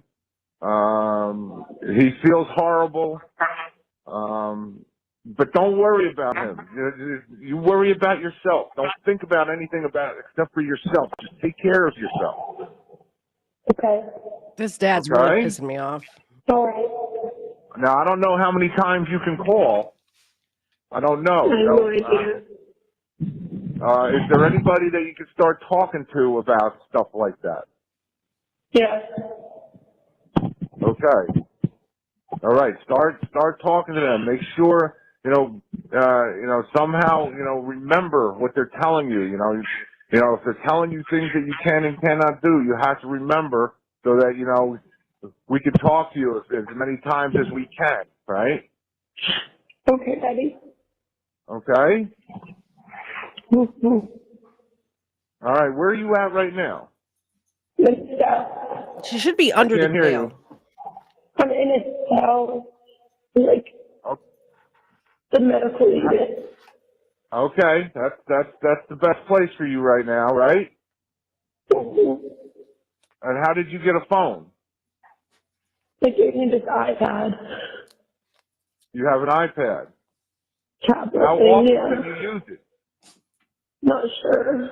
J: He feels horrible. But don't worry about him. You worry about yourself. Don't think about anything about it except for yourself. Just take care of yourself.
I: Okay.
A: This dad's really pissing me off.
I: All right.
J: Now, I don't know how many times you can call. I don't know.
I: I have no idea.
J: Is there anybody that you can start talking to about stuff like that?
I: Yes.
J: Okay. All right. Start talking to them. Make sure, somehow, remember what they're telling you. If they're telling you things that you can and cannot do, you have to remember so that, we can talk to you as many times as we can, right?
I: Okay, Daddy.
J: Okay?
I: Mm-hmm.
J: All right. Where are you at right now?
A: She should be under the
J: can't hear
A: jail.
J: you.
I: I'm in a cell, like the medical unit.
J: Okay. That's the best place for you right now, right?
I: Mm-hmm.
J: And how did you get a phone?
I: They gave me this iPad.
J: You have an iPad.
I: Tablet
J: How
I: thing,
J: often
I: yeah.
J: can you use it?
I: Not sure.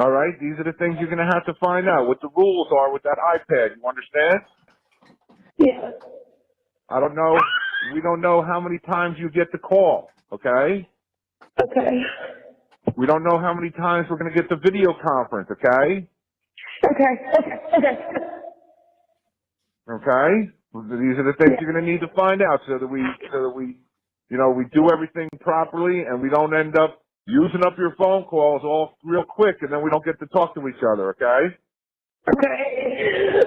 J: All right, these are the things you're going to have to find out, what the rules are with that iPad. You understand?
I: Yeah.
J: I don't know. We don't know how many times you get the call, okay?
I: Okay.
J: We don't know how many times we're going to get the video conference, okay?
I: Okay.
J: Okay? These are the things you're going to need to find out so that we we do everything properly and we don't end up using up your phone calls all real quick and then we don't get to talk to each other, okay?
I: Okay.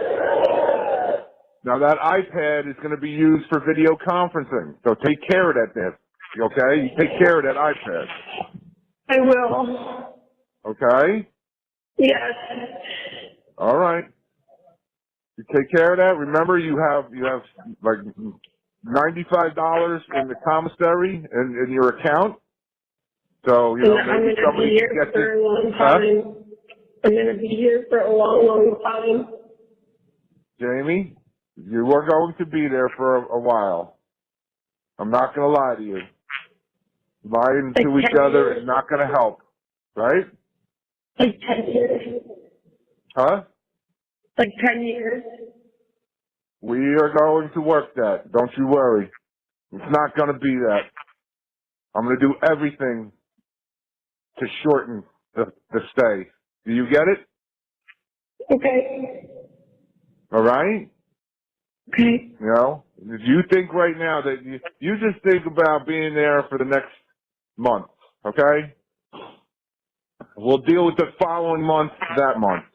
J: Now that iPad is going to be used for video conferencing, so take care of that, okay? You take care of that iPad.
I: I will.
J: Okay?
I: Yes.
J: All right. You take care of that. Remember, you have like $95 in the commissary in your account. So
I: I'm
J: maybe
I: going to
J: somebody
I: be here
J: can get
I: for
J: this.
I: a long time. I'm going to be here for a long, long time.
J: Jamie, you are going to be there for a while. I'm not going to lie to you. Lying to each other is not going to help, right?
I: Like 10 years.
J: Huh?
I: Like 10 years.
J: We are going to work that. Don't you worry. It's not going to be that. I'm going to do everything to shorten the stay. Do you get it?
I: Okay.
J: All right?
I: Okay.
J: If you think right now that you just think about being there for the next month, okay? We'll deal with the following month that month.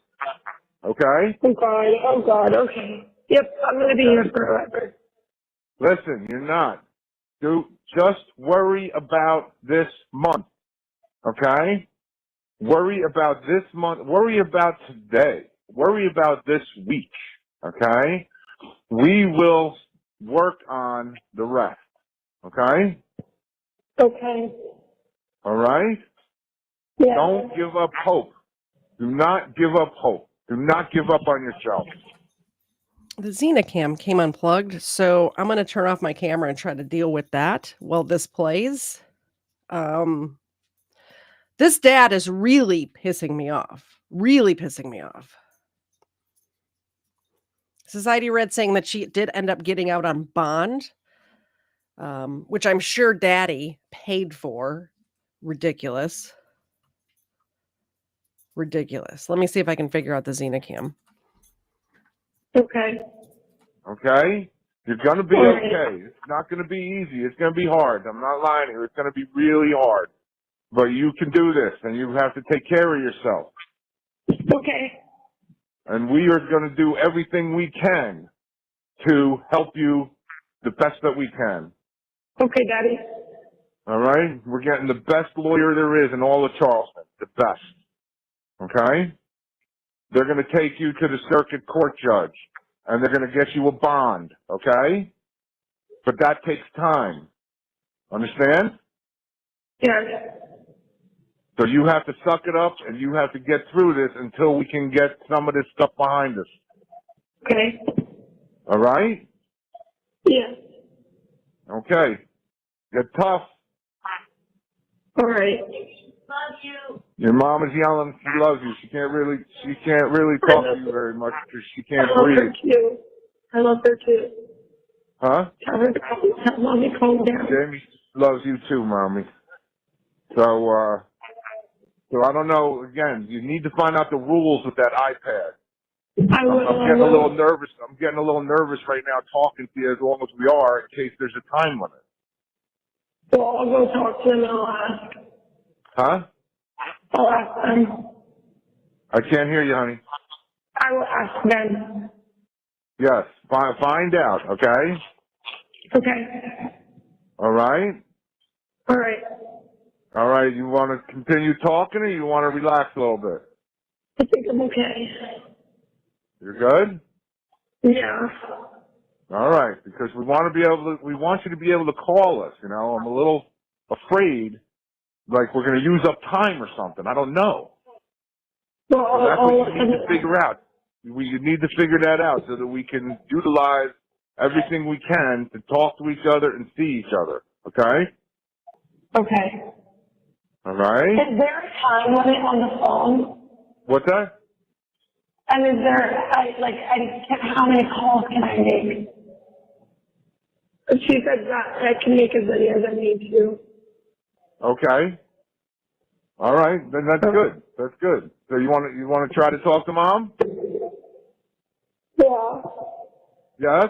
J: Okay?
I: Oh God, okay. Yep, I'm going to be here forever.
J: Listen, you're not. Just worry about this month. Okay? Worry about this month. Worry about today. Worry about this week. Okay? We will work on the rest. Okay?
I: Okay.
J: All right?
I: Yeah.
J: Don't give up hope. Do not give up hope. Do not give up on yourself.
A: The Xenacam came unplugged, so I'm going to turn off my camera and try to deal with that while this plays. This dad is really pissing me off. Really pissing me off. Society Red saying that she did end up getting out on bond, which I'm sure Daddy paid for. Ridiculous. Ridiculous. Let me see if I can figure out the Xenacam.
I: Okay.
J: Okay? You're going to be okay. It's not going to be easy. It's going to be hard. I'm not lying to you. It's going to be really hard. But you can do this, and you have to take care of yourself.
I: Okay.
J: And we are going to do everything we can to help you the best that we can.
I: Okay, Daddy.
J: All right? We're getting the best lawyer there is in all of Charleston. The best. Okay? They're going to take you to the circuit court judge, and they're going to get you a bond. Okay? But that takes time. Understand?
I: Yes.
J: So you have to suck it up, and you have to get through this until we can get some of this stuff behind us.
I: Okay.
J: All right?
I: Yes.
J: Okay. Get tough.
I: All right. Love you.
J: Your mom is yelling. She loves you. She can't really talk to you very much because she can't breathe.
I: I love her too. I love her too.
J: Huh?
I: Tell Mommy calm down.
J: Jamie loves you too, Mommy. So I don't know. Again, you need to find out the rules with that iPad.
I: I will.
J: I'm getting a little nervous. I'm getting a little nervous right now talking to you as long as we are in case there's a time limit.
I: Well, I'll go talk to them and I'll ask.
J: Huh?
I: I'll ask them.
J: I can't hear you, honey.
I: I will ask them.
J: Yes. Find out, okay?
I: Okay.
J: All right?
I: All right.
J: All right. You want to continue talking or you want to relax a little bit?
I: I think I'm okay.
J: You're good?
I: Yeah.
J: All right. Because we want you to be able to call us, you know. I'm a little afraid like we're going to use up time or something. I don't know.
I: Well,
J: So that's what you need to figure out. You need to figure that out so that we can utilize everything we can to talk to each other and see each other. Okay?
I: Okay.
J: All right?
I: Is there a time limit on the phone?
J: What's that?
I: And is there, how many calls can I make? She said that I can make as many as I need to.
J: Okay. All right. Then that's good. That's good. So you want to try to talk to Mom?
I: Yeah.
J: Yes?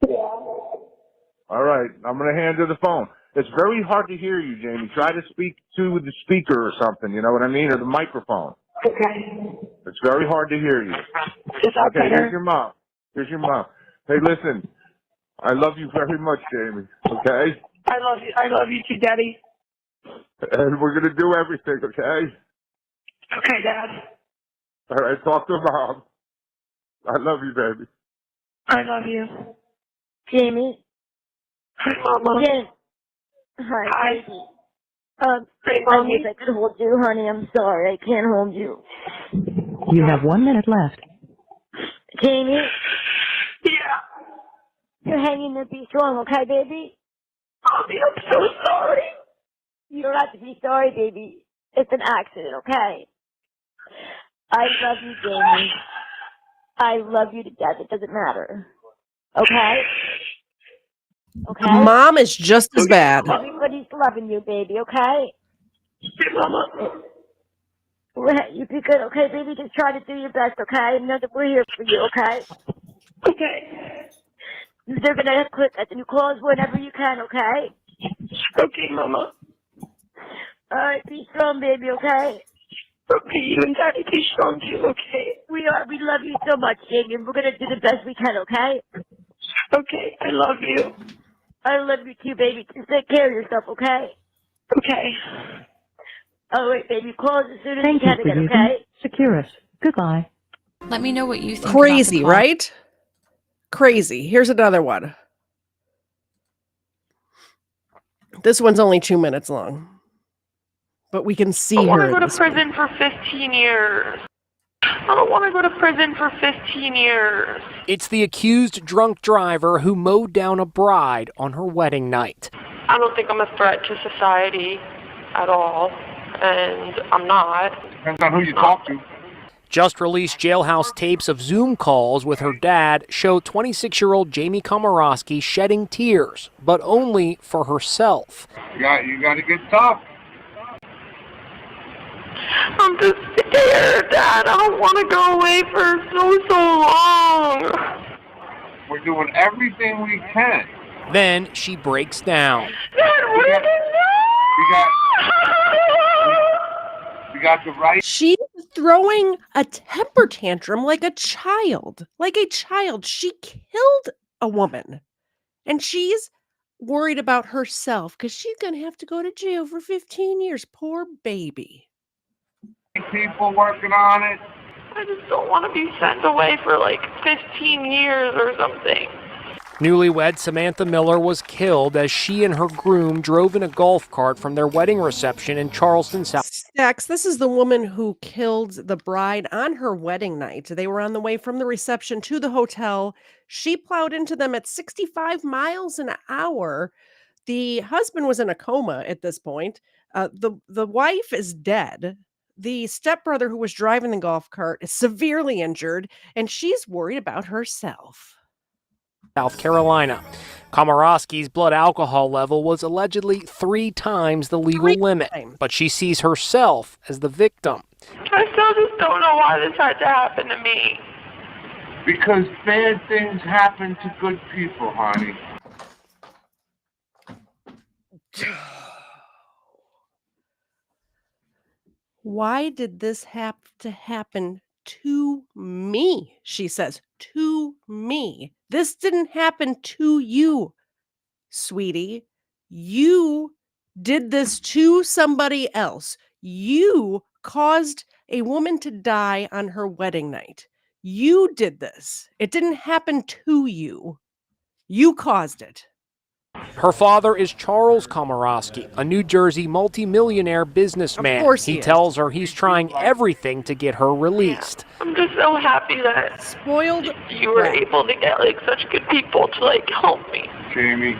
I: Yeah.
J: All right. I'm going to hand her the phone. It's very hard to hear you, Jamie. Try to speak to the speaker or something, you know what I mean? Or the microphone.
I: Okay.
J: It's very hard to hear you.
I: Is that
J: Okay,
I: better?
J: here's your mom. Here's your mom. Hey, listen. I love you very much, Jamie. Okay?
I: I love you too, Daddy.
J: And we're going to do everything, okay?
I: Okay, Dad.
J: All right, talk to Mom. I love you, baby.
I: I love you.
M: Jamie.
I: Hi, Mama.
M: Jen. Hi, baby.
I: Hey,
M: I
I: Mommy.
M: wish I could hold you, honey. I'm sorry. I can't hold you.
N: You have 1 minute left.
M: Jamie.
I: Yeah.
M: You're hanging there. Be strong, okay, baby?
I: Mommy, I'm so sorry.
M: You don't have to be sorry, baby. It's an accident, okay? I love you, Jamie. I love you to death. It doesn't matter. Okay? Okay?
A: Mom is just as bad.
M: Everybody's loving you, baby, okay?
I: Hey, Mama.
M: You be good, okay, baby? Just try to do your best, okay? Know that we're here for you, okay?
I: Okay.
M: They're gonna quit at the new calls whenever you can, okay?
I: Okay, Mama.
M: Alright, be strong, baby, okay?
I: Okay, you and Daddy be strong too, okay?
M: We love you so much, Jamie, and we're gonna do the best we can, okay?
I: Okay, I love you.
M: I love you too, baby. Just take care of yourself, okay?
I: Okay.
M: Alright, baby, call us as soon as
N: Thank
M: you
N: you
M: can
N: for
M: again,
N: using
M: okay?
N: Securus. Goodbye.
L: Let me know what you think.
A: Crazy,
L: about the call.
A: right? Crazy. Here's another one. This one's only 2 minutes long. But we can see
O: I want
A: her.
O: to go
A: in
O: to
A: this one.
O: prison for 15 years. I don't want to go to prison for 15 years.
P: It's the accused drunk driver who mowed down a bride on her wedding night.
O: I don't think I'm a threat to society at all, and I'm not.
J: Depends on who you talk to.
P: Just released jailhouse tapes of Zoom calls with her dad show 26-year-old Jamie Komorowski shedding tears, but only for herself.
J: You got to get tough.
O: I'm just scared, Dad. I don't want to go away for so long.
J: We're doing everything we can.
P: Then she breaks down.
O: Dad, what is it?
J: We got the right.
A: She's throwing a temper tantrum like a child. Like a child. She killed a woman. And she's worried about herself because she's going to have to go to jail for 15 years. Poor baby.
J: People working on it.
O: I just don't want to be sent away for like 15 years or something.
P: Newlywed Samantha Miller was killed as she and her groom drove in a golf cart from their wedding reception in Charleston, South.
A: Stacks, this is the woman who killed the bride on her wedding night. They were on the way from the reception to the hotel. She plowed into them at 65 miles an hour. The husband was in a coma at this point. The wife is dead. The stepbrother who was driving the golf cart is severely injured, and she's worried about herself.
P: South Carolina. Komorowski's blood alcohol level was allegedly 3 times the legal limit, but she sees herself as the victim.
O: I still just don't know why this had to happen to me.
J: Because bad things happen to good people, honey.
A: Why did this have to happen to me? She says, to me. This didn't happen to you, sweetie. You did this to somebody else. You caused a woman to die on her wedding night. You did this. It didn't happen to you. You caused it.
P: Her father is Charles Komorowski, a New Jersey multimillionaire businessman.
A: Of course
P: he
A: he is.
P: tells her he's trying everything to get her released.
O: I'm just so happy that
A: Spoiled
O: you were
A: brat.
O: able to get like such good people to like help me.
J: Jamie,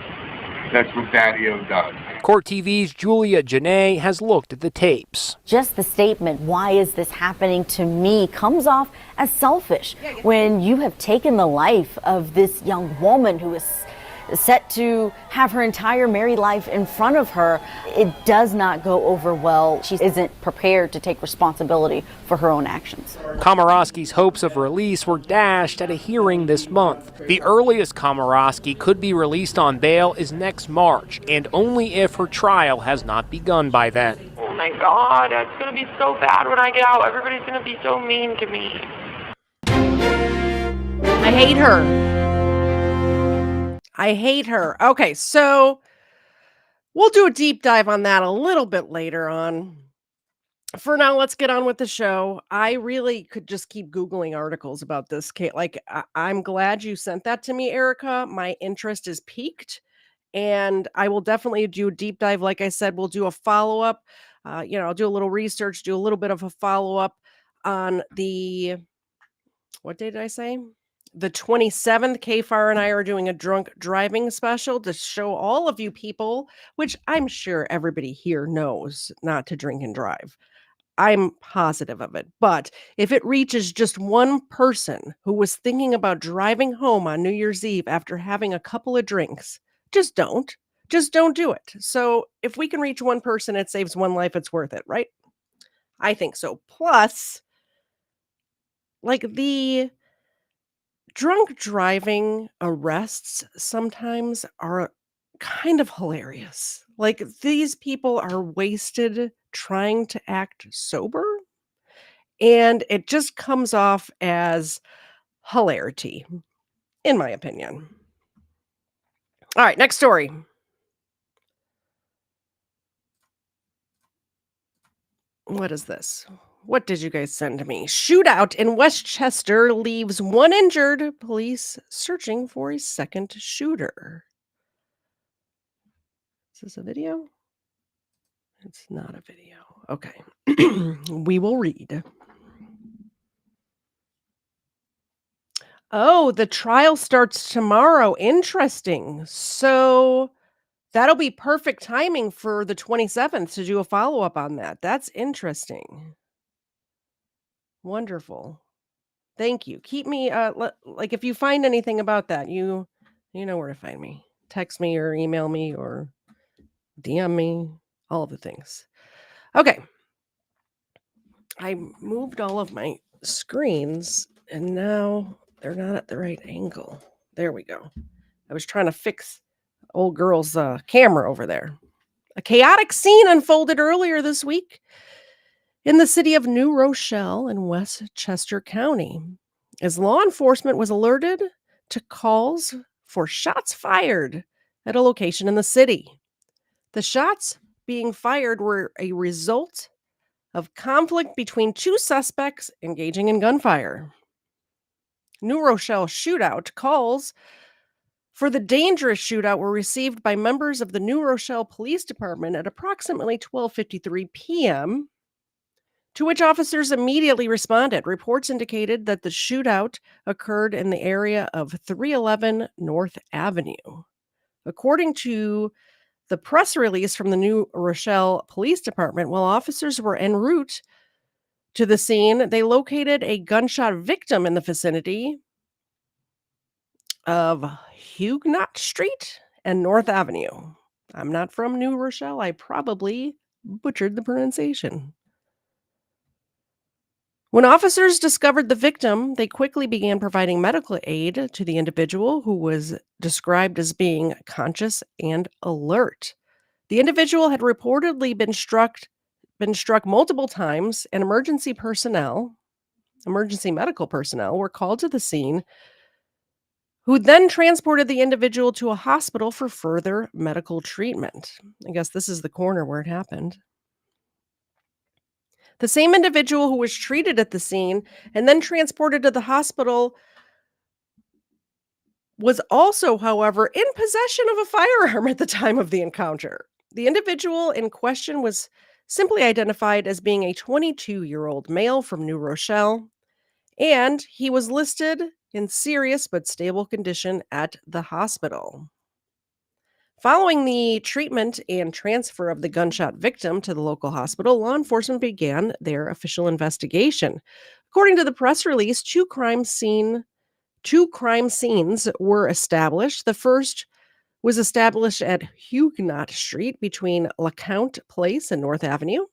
J: that's what Daddy-O does.
P: Court TV's Julia Janae has looked at the tapes.
Q: Just the statement, why is this happening to me, comes off as selfish when you have taken the life of this young woman who is set to have her entire married life in front of her. It does not go over well. She isn't prepared to take responsibility for her own actions.
P: Komorowski's hopes of release were dashed at a hearing this month. The earliest Komorowski could be released on bail is next March, and only if her trial has not begun by then.
O: Oh my God, it's gonna be so bad when I get out. Everybody's gonna be so mean to me.
A: I hate her. I hate her. Okay, so we'll do a deep dive on that a little bit later on. For now, let's get on with the show. I really could just keep Googling articles about this, Kate. Like, I'm glad you sent that to me, Erica. My interest is piqued, and I will definitely do a deep dive. Like I said, we'll do a follow-up. I'll do a little research, do a little bit of a follow-up on the, what day did I say? The 27th. Kfar and I are doing a drunk driving special to show all of you people, which I'm sure everybody here knows not to drink and drive. I'm positive of it. But if it reaches just one person who was thinking about driving home on New Year's Eve after having a couple of drinks, just don't. Just don't do it. So if we can reach one person, it saves one life, it's worth it, right? I think so. Plus, like, the drunk driving arrests sometimes are kind of hilarious. Like, these people are wasted trying to act sober, and it just comes off as hilarity, in my opinion. All right, next story. What is this? What did you guys send to me? Shootout in Westchester leaves one injured. Police searching for a second shooter. Is this a video? It's not a video. Okay. We will read. Oh, the trial starts tomorrow. Interesting. So that'll be perfect timing for the 27th to do a follow-up on that. That's interesting. Wonderful. Thank you. Keep me like, if you find anything about that, you know where to find me. Text me or email me or DM me, all of the things. Okay. I moved all of my screens and now they're not at the right angle. There we go. I was trying to fix old girl's camera over there. A chaotic scene unfolded earlier this week in the city of New Rochelle in Westchester County, as law enforcement was alerted to calls for shots fired at a location in the city. The shots being fired were a result of conflict between two suspects engaging in gunfire. New Rochelle shootout calls for the dangerous shootout were received by members of the New Rochelle Police Department at approximately 12:53 p.m., to which officers immediately responded. Reports indicated that the shootout occurred in the area of 311 North Avenue. According to the press release from the New Rochelle Police Department, while officers were en route to the scene, they located a gunshot victim in the vicinity of Huguenot Street and North Avenue. I'm not from New Rochelle. I probably butchered the pronunciation. When officers discovered the victim, they quickly began providing medical aid to the individual, who was described as being conscious and alert. The individual had reportedly been struck multiple times, and emergency medical personnel were called to the scene, who then transported the individual to a hospital for further medical treatment. I guess this is the corner where it happened. The same individual who was treated at the scene and then transported to the hospital was also, however, in possession of a firearm at the time of the encounter. The individual in question was simply identified as being a 22-year-old male from New Rochelle, and he was listed in serious but stable condition at the hospital. Following the treatment and transfer of the gunshot victim to the local hospital, law enforcement began their official investigation. According to the press release, two crime scenes were established. The first was established at Huguenot Street between LeCount Place and North Avenue.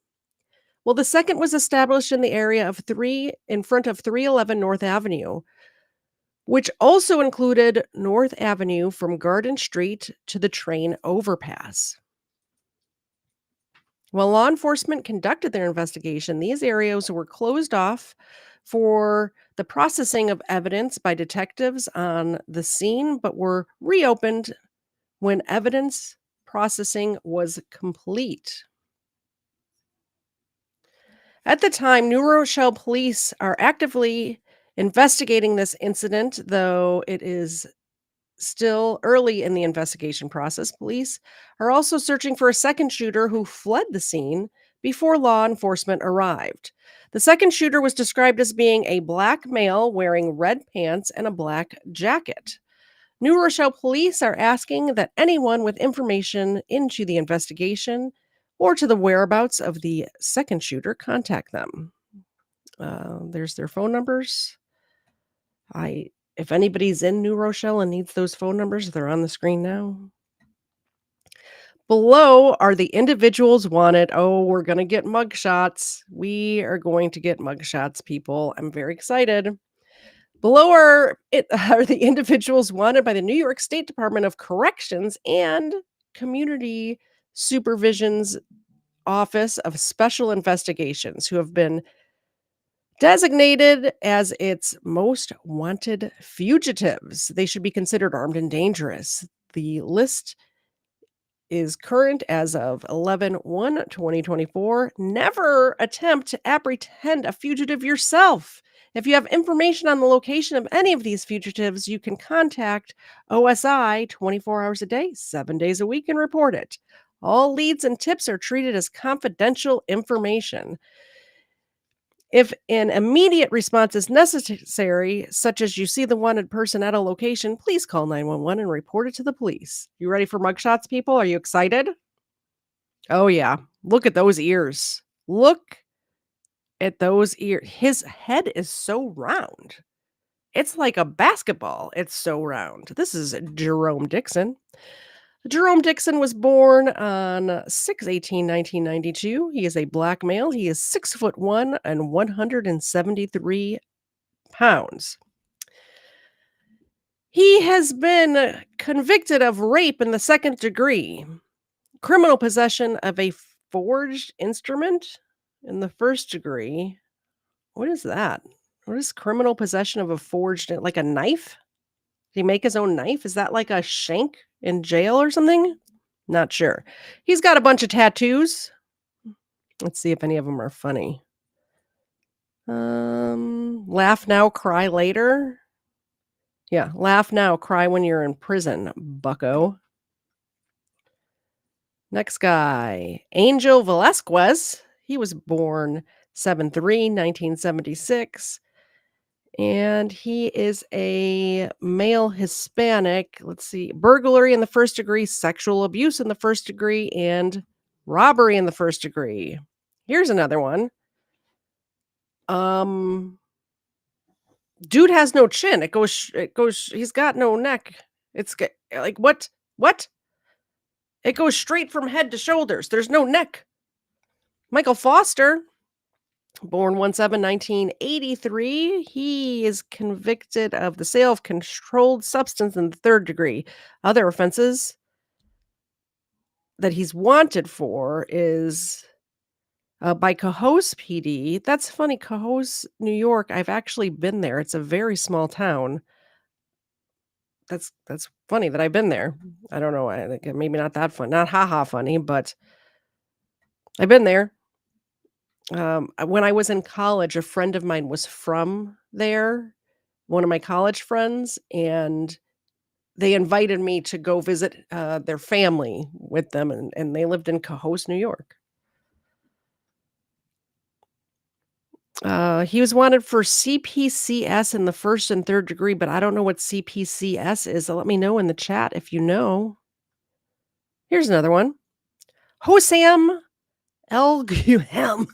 A: Well, the second was established in the area of in front of 311 North Avenue, which also included North Avenue from Garden Street to the train overpass. While law enforcement conducted their investigation, these areas were closed off for the processing of evidence by detectives on the scene, but were reopened when evidence processing was complete. At the time, New Rochelle police are actively investigating this incident, though it is still early in the investigation process. Police are also searching for a second shooter who fled the scene before law enforcement arrived. The second shooter was described as being a black male wearing red pants and a black jacket. New Rochelle police are asking that anyone with information into the investigation or to the whereabouts of the second shooter contact them. There's their phone numbers. If anybody's in New Rochelle and needs those phone numbers, they're on the screen now. Below are the individuals wanted. Oh, we're going to get mugshots. We are going to get mugshots, people. I'm very excited. Below are the individuals wanted by the New York State Department of Corrections and Community Supervision's Office of Special Investigations, who have been designated as its most wanted fugitives. They should be considered armed and dangerous. The list is current as of 11/1/2024. Never attempt to apprehend a fugitive yourself. If you have information on the location of any of these fugitives, you can contact OSI 24 hours a day, 7 days a week, and report it. All leads and tips are treated as confidential information. If an immediate response is necessary, such as you see the wanted person at a location, please call 911 and report it to the police. You ready for mugshots, people? Are you excited? Oh, yeah. Look at those ears. Look at those ears. His head is so round. It's like a basketball. It's so round. This is Jerome Dixon. Jerome Dixon was born on 6/18/1992. He is a black male. He is 6'1" and 173 pounds. He has been convicted of rape in the second degree, criminal possession of a forged instrument in the first degree. What is that? What is criminal possession of a forged, like a knife? Did he make his own knife? Is that like a shank in jail or something? Not sure. He's got a bunch of tattoos. Let's see if any of them are funny. Laugh now, cry later. Yeah, laugh now, cry when you're in prison, bucko. Next guy, Angel Velasquez. He was born 7/3/1976. And he is a male Hispanic. Let's see. Burglary in the first degree, sexual abuse in the first degree, and robbery in the first degree. Here's another one. Dude has no chin. It goes, he's got no neck. It's like, what? It goes straight from head to shoulders. There's no neck. Michael Foster. Born 1/7/1983, he is convicted of the sale of controlled substance in the third degree. Other offenses that he's wanted for is by Cohoes PD. That's funny, Cohoes, New York. I've actually been there. It's a very small town. That's funny that I've been there. I don't know. I think maybe not that fun, not haha funny, but I've been there. When I was in college, a friend of mine was from there, one of my college friends, and they invited me to go visit their family with them, and they lived in Cohoes, New York. He was wanted for CPCS in the first and third degree, but I don't know what CPCS is. So let me know in the chat if you know. Here's another one. Hosam El Guhem.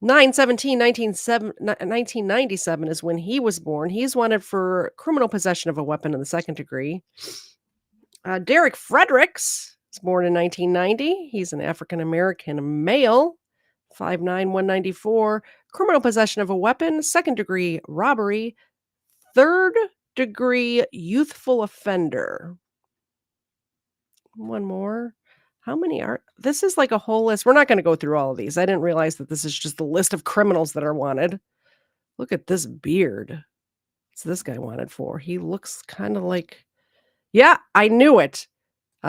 A: 9/17/1997 is when he was born. He's wanted for criminal possession of a weapon in the second degree. Derek Fredericks was born in 1990. He's an African-American male. 5'9", 194. Criminal possession of a weapon, second degree robbery, third degree youthful offender. One more. How many are this is like a whole list. We're not going to go through all of these. I didn't realize that this is just the list of criminals that are wanted. Look at this beard. What's this guy wanted for? He looks kind of like, yeah, I knew it.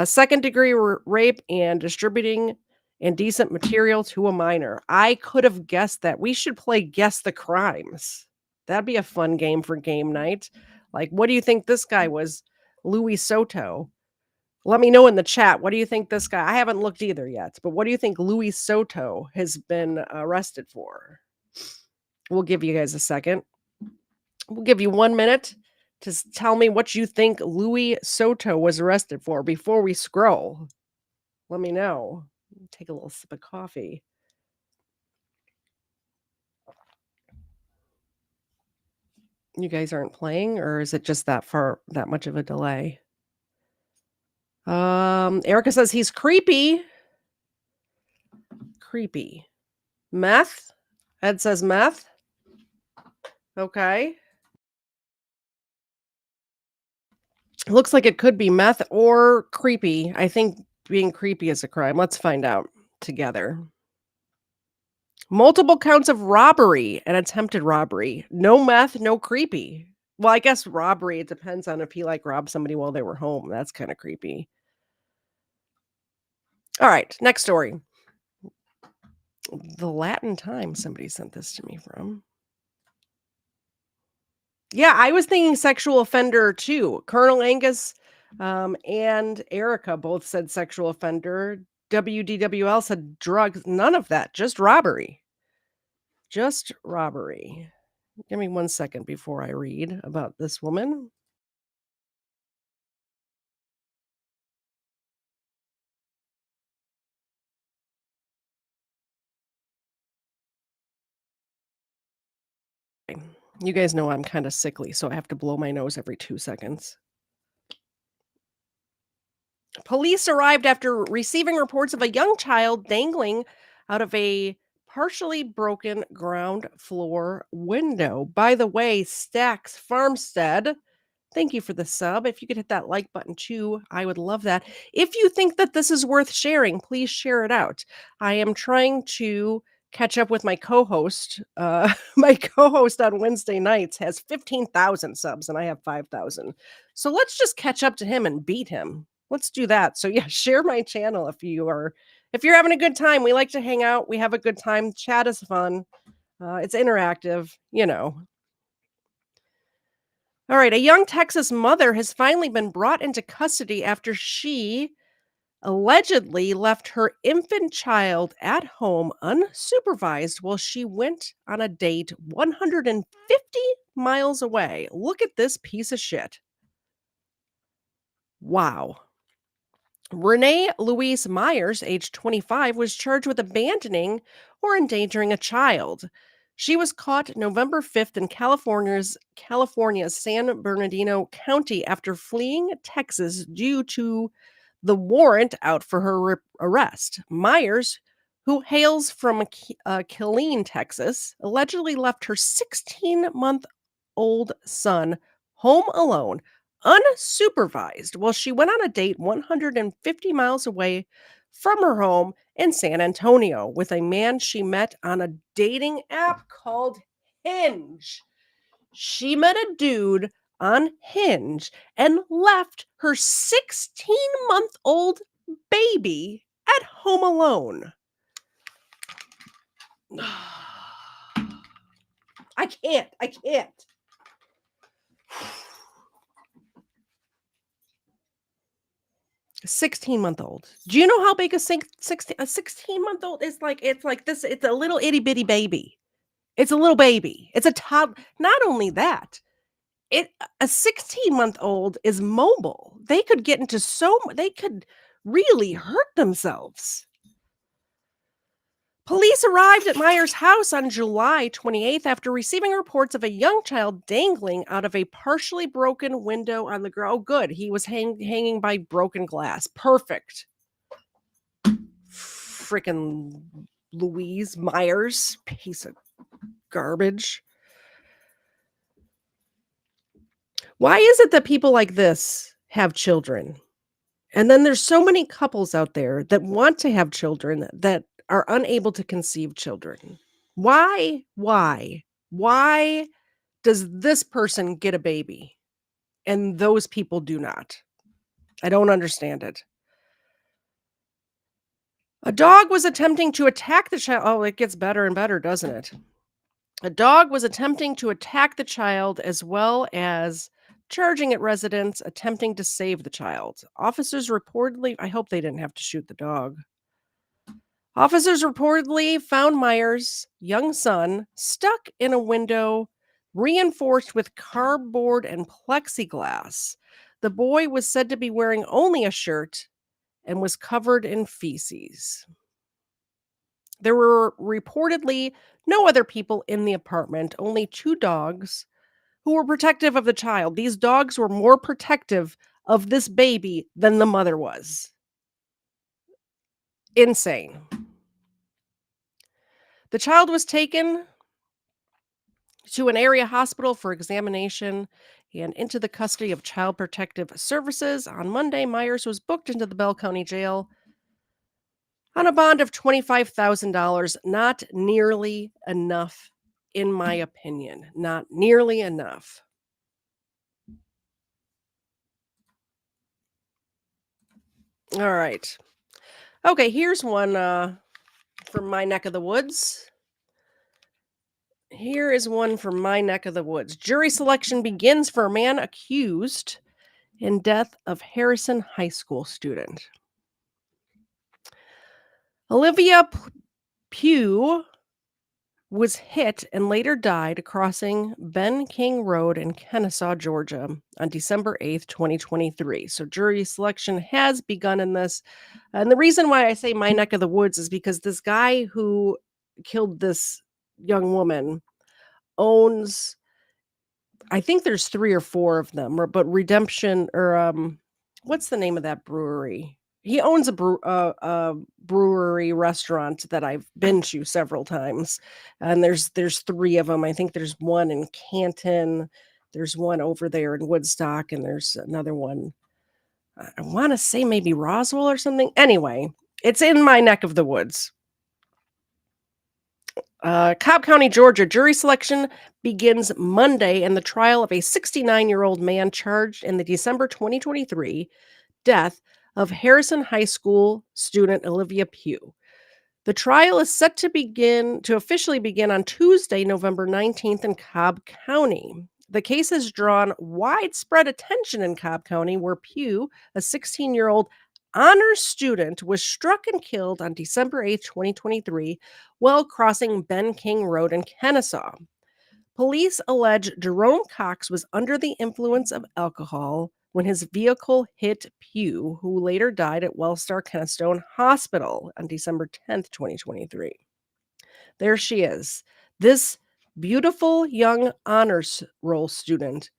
A: Second degree rape and distributing indecent material to a minor. I could have guessed that. We should play Guess the Crimes. That'd be a fun game for game night. Like, what do you think this guy was? Louis Soto. Let me know in the chat. What do you think this guy? I haven't looked either yet, but what do you think Louis Soto has been arrested for? We'll give you guys a second. We'll give you 1 minute to tell me what you think Louis Soto was arrested for before we scroll. Let me know. Take a little sip of coffee. You guys aren't playing, or is it just that much of a delay? Erica says he's creepy. Creepy. Meth? Ed says meth. Okay. Looks like it could be meth or creepy. I think being creepy is a crime. Let's find out together. Multiple counts of robbery and attempted robbery. No meth, no creepy. Well, I guess robbery, it depends on if he robbed somebody while they were home. That's kind of creepy. All right, next story. The Latin Times, somebody sent this to me from. Yeah, I was thinking sexual offender too. Colonel Angus and Erica both said sexual offender. WDWL said drugs. None of that. Just robbery. Just robbery. Give me 1 second before I read about this woman. You guys know I'm kind of sickly, so I have to blow my nose every 2 seconds. Police arrived after receiving reports of a young child dangling out of a partially broken ground floor window. By the way, Stacks Farmstead, thank you for the sub. If you could hit that like button too, I would love that. If you think that this is worth sharing, please share it out. I am trying to catch up with my co-host. My co-host on Wednesday nights has 15,000 subs and I have 5,000. So let's just catch up to him and beat him. Let's do that. So yeah, share my channel if you're having a good time. We like to hang out. We have a good time. Chat is fun. It's interactive, you know. All right, a young Texas mother has finally been brought into custody after she allegedly left her infant child at home unsupervised while she went on a date 150 miles away. Look at this piece of shit. Wow. Renee Louise Myers, age 25, was charged with abandoning or endangering a child. She was caught November 5th in California's San Bernardino County after fleeing Texas due to the warrant out for her arrest. Myers, who hails from Killeen, Texas, allegedly left her 16-month-old son home alone, unsupervised, while she went on a date 150 miles away from her home in San Antonio with a man she met on a dating app called Hinge. She met a dude on Hinge and left her 16-month-old baby at home alone. I can't. 16-month-old. Do you know how big a 16-month-old is? It's like this. It's a little itty bitty baby. It's a little baby. It's a top. Not only that, a 16-month-old is mobile. They could get into they could really hurt themselves. Police arrived at Myers' house on July 28th after receiving reports of a young child dangling out of a partially broken window on the ground. Oh, good. He was hanging by broken glass. Perfect. Freaking Louise Myers. Piece of garbage. Why is it that people like this have children? And then there's so many couples out there that want to have children that are unable to conceive children. Why does this person get a baby and those people do not? I don't understand it. A dog was attempting to attack the child. Oh, it gets better and better, doesn't it? A dog was attempting to attack the child as well as charging at residents attempting to save the child. Officers reportedly, I hope they didn't have to shoot the dog. Officers reportedly found Myers' young son stuck in a window reinforced with cardboard and plexiglass. The boy was said to be wearing only a shirt and was covered in feces. There were reportedly no other people in the apartment, only 2 dogs who were protective of the child. These dogs were more protective of this baby than the mother was. Insane. The child was taken to an area hospital for examination and into the custody of Child Protective Services. On Monday, Myers was booked into the Bell County Jail on a bond of $25,000. Not nearly enough, in my opinion. Not nearly enough. All right. Okay, here's one from my neck of the woods. Here is one from my neck of the woods. Jury selection begins for a man accused in death of Harrison High School student. Olivia Pugh was hit and later died crossing Ben King Road in Kennesaw, Georgia on December 8th, 2023. So jury selection has begun in this. And the reason why I say my neck of the woods is because this guy who killed this young woman owns, I think there's 3 or 4 of them, but Redemption or what's the name of that brewery? He owns a brewery restaurant that I've been to several times, and there's 3 of them. I think there's one in Canton, there's one over there in Woodstock, and there's another one. I want to say maybe Roswell or something. Anyway, it's in my neck of the woods. Cobb County, Georgia, jury selection begins Monday in the trial of a 69-year-old man charged in the December 2023 death of Harrison High School student Olivia Pugh. The trial is set to officially begin on Tuesday, November 19th in Cobb County. The case has drawn widespread attention in Cobb County, where Pugh, a 16-year-old honors student, was struck and killed on December 8th, 2023, while crossing Ben King Road in Kennesaw. Police allege Jerome Cox was under the influence of alcohol when his vehicle hit Pugh, who later died at Wellstar Kennestone Hospital on December 10th, 2023. There she is. This beautiful young honors roll student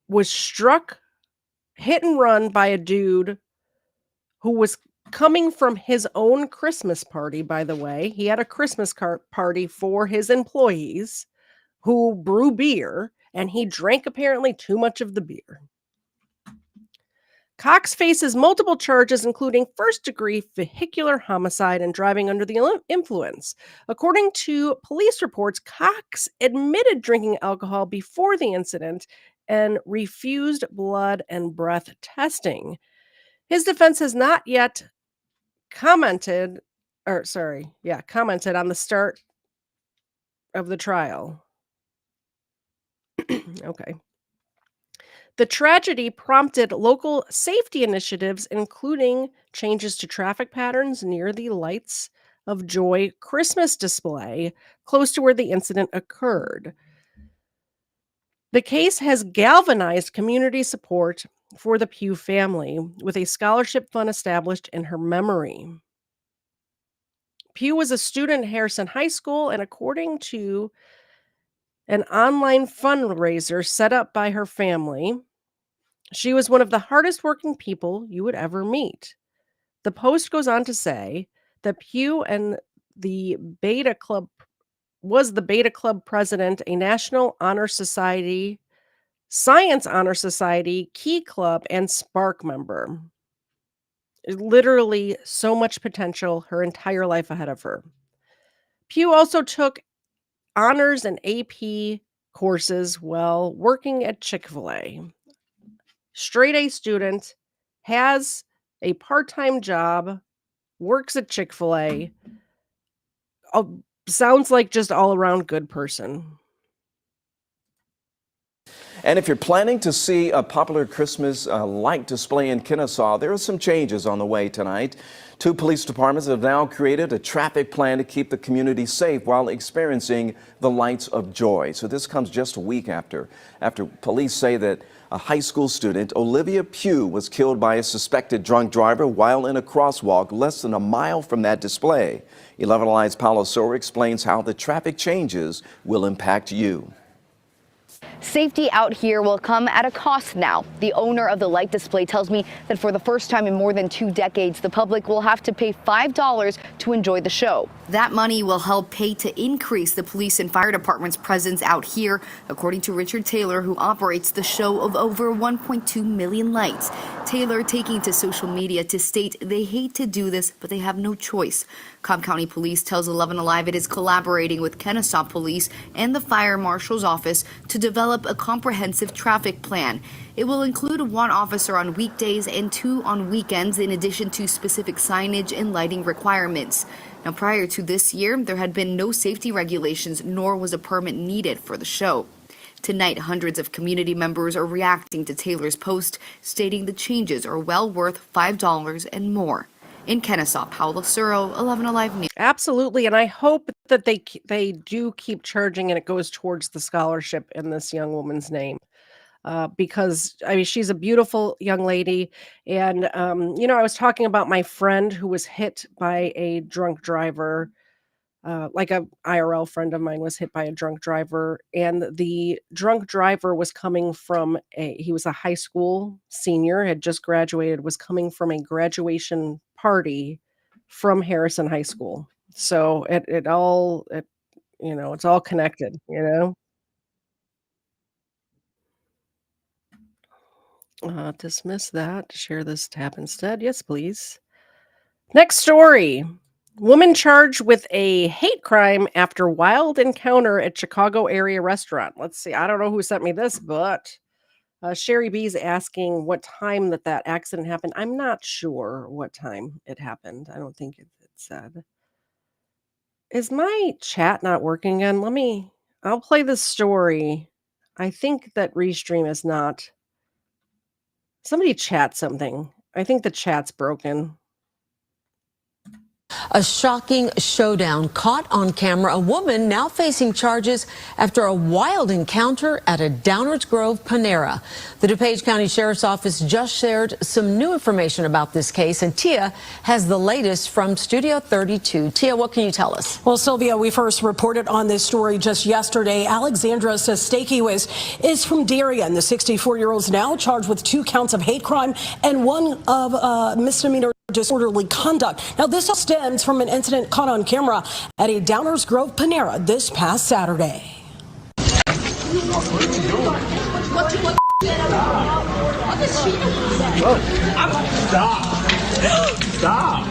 A: was struck, hit and run by a dude who was coming from his own Christmas party, by the way. He had a Christmas party for his employees who brew beer, and he drank apparently too much of the beer. Cox faces multiple charges, including first-degree vehicular homicide and driving under the influence. According to police reports, Cox admitted drinking alcohol before the incident and refused blood and breath testing. His defense has not yet commented on the start of the trial. Okay. The tragedy prompted local safety initiatives, including changes to traffic patterns near the Lights of Joy Christmas display close to where the incident occurred. The case has galvanized community support for the Pugh family, with a scholarship fund established in her memory. Pugh was a student at Harrison High School, and according to an online fundraiser set up by her family, she was one of the hardest working people you would ever meet. The post goes on to say that Pugh and the Beta Club was the Beta Club president, a National Honor Society, Science Honor Society, Key Club, and Spark member. Literally so much potential, her entire life ahead of her. Pugh also took honors and AP courses while working at Chick-fil-A. Straight A student, has a part-time job, works at Chick-fil-A. Sounds like just all-around good person.
R: And if you're planning to see a popular Christmas light display in Kennesaw, there are some changes on the way tonight. 2 police departments have now created a traffic plan to keep the community safe while experiencing the Lights of Joy. So this comes just a week after police say that a high school student, Olivia Pugh, was killed by a suspected drunk driver while in a crosswalk less than a mile from that display. 11 Alive's Paolo Sora explains how the traffic changes will impact you.
S: Safety out here will come at a cost now. The owner of the light display tells me that for the first time in more than 2 decades, the public will have to pay $5 to enjoy the show.
T: That money will help pay to increase the police and fire department's presence out here, according to Richard Taylor, who operates the show of over 1.2 million lights. Taylor taking to social media to state they hate to do this, but they have no choice. Cobb County Police tells 11 Alive it is collaborating with Kennesaw Police and the Fire Marshal's Office to develop a comprehensive traffic plan. It will include 1 officer on weekdays and 2 on weekends, in addition to specific signage and lighting requirements. Now, prior to this year, there had been no safety regulations, nor was a permit needed for the show. Tonight, hundreds of community members are reacting to Taylor's post, stating the changes are well worth $5 and more. In Kennesaw, Paolo Suro, 11 Alive News.
A: Absolutely, and I hope that they do keep charging and it goes towards the scholarship in this young woman's name. Because, I mean, she's a beautiful young lady. And, I was talking about my friend who was hit by a drunk driver. Like a IRL friend of mine was hit by a drunk driver. And the drunk driver was coming from he was a high school senior, had just graduated, was coming from a graduation party from Harrison High School. So it's all connected, Dismiss that. Share this tab instead. Yes, please. Next story. Woman charged with a hate crime after wild encounter at Chicago area restaurant. Let's see. I don't know who sent me this, but Sherry B's asking what time that accident happened. I'm not sure what time it happened. I don't think it said. Is my chat not working again? I'll play this story. I think that Restream is not. Somebody chat something. I think the chat's broken.
U: A shocking showdown caught on camera. A woman now facing charges after a wild encounter at a Downers Grove Panera. The DuPage County Sheriff's Office just shared some new information about this case, and Tia has the latest from Studio 32. Tia, what can you tell us?
V: Well, Sylvia, we first reported on this story just yesterday. Alexandra Sestakiwis is from Darien. The 64-year-old is now charged with 2 counts of hate crime and 1 of misdemeanor disorderly conduct. Now, this all stems from an incident caught on camera at a Downers Grove Panera this past Saturday. Stop.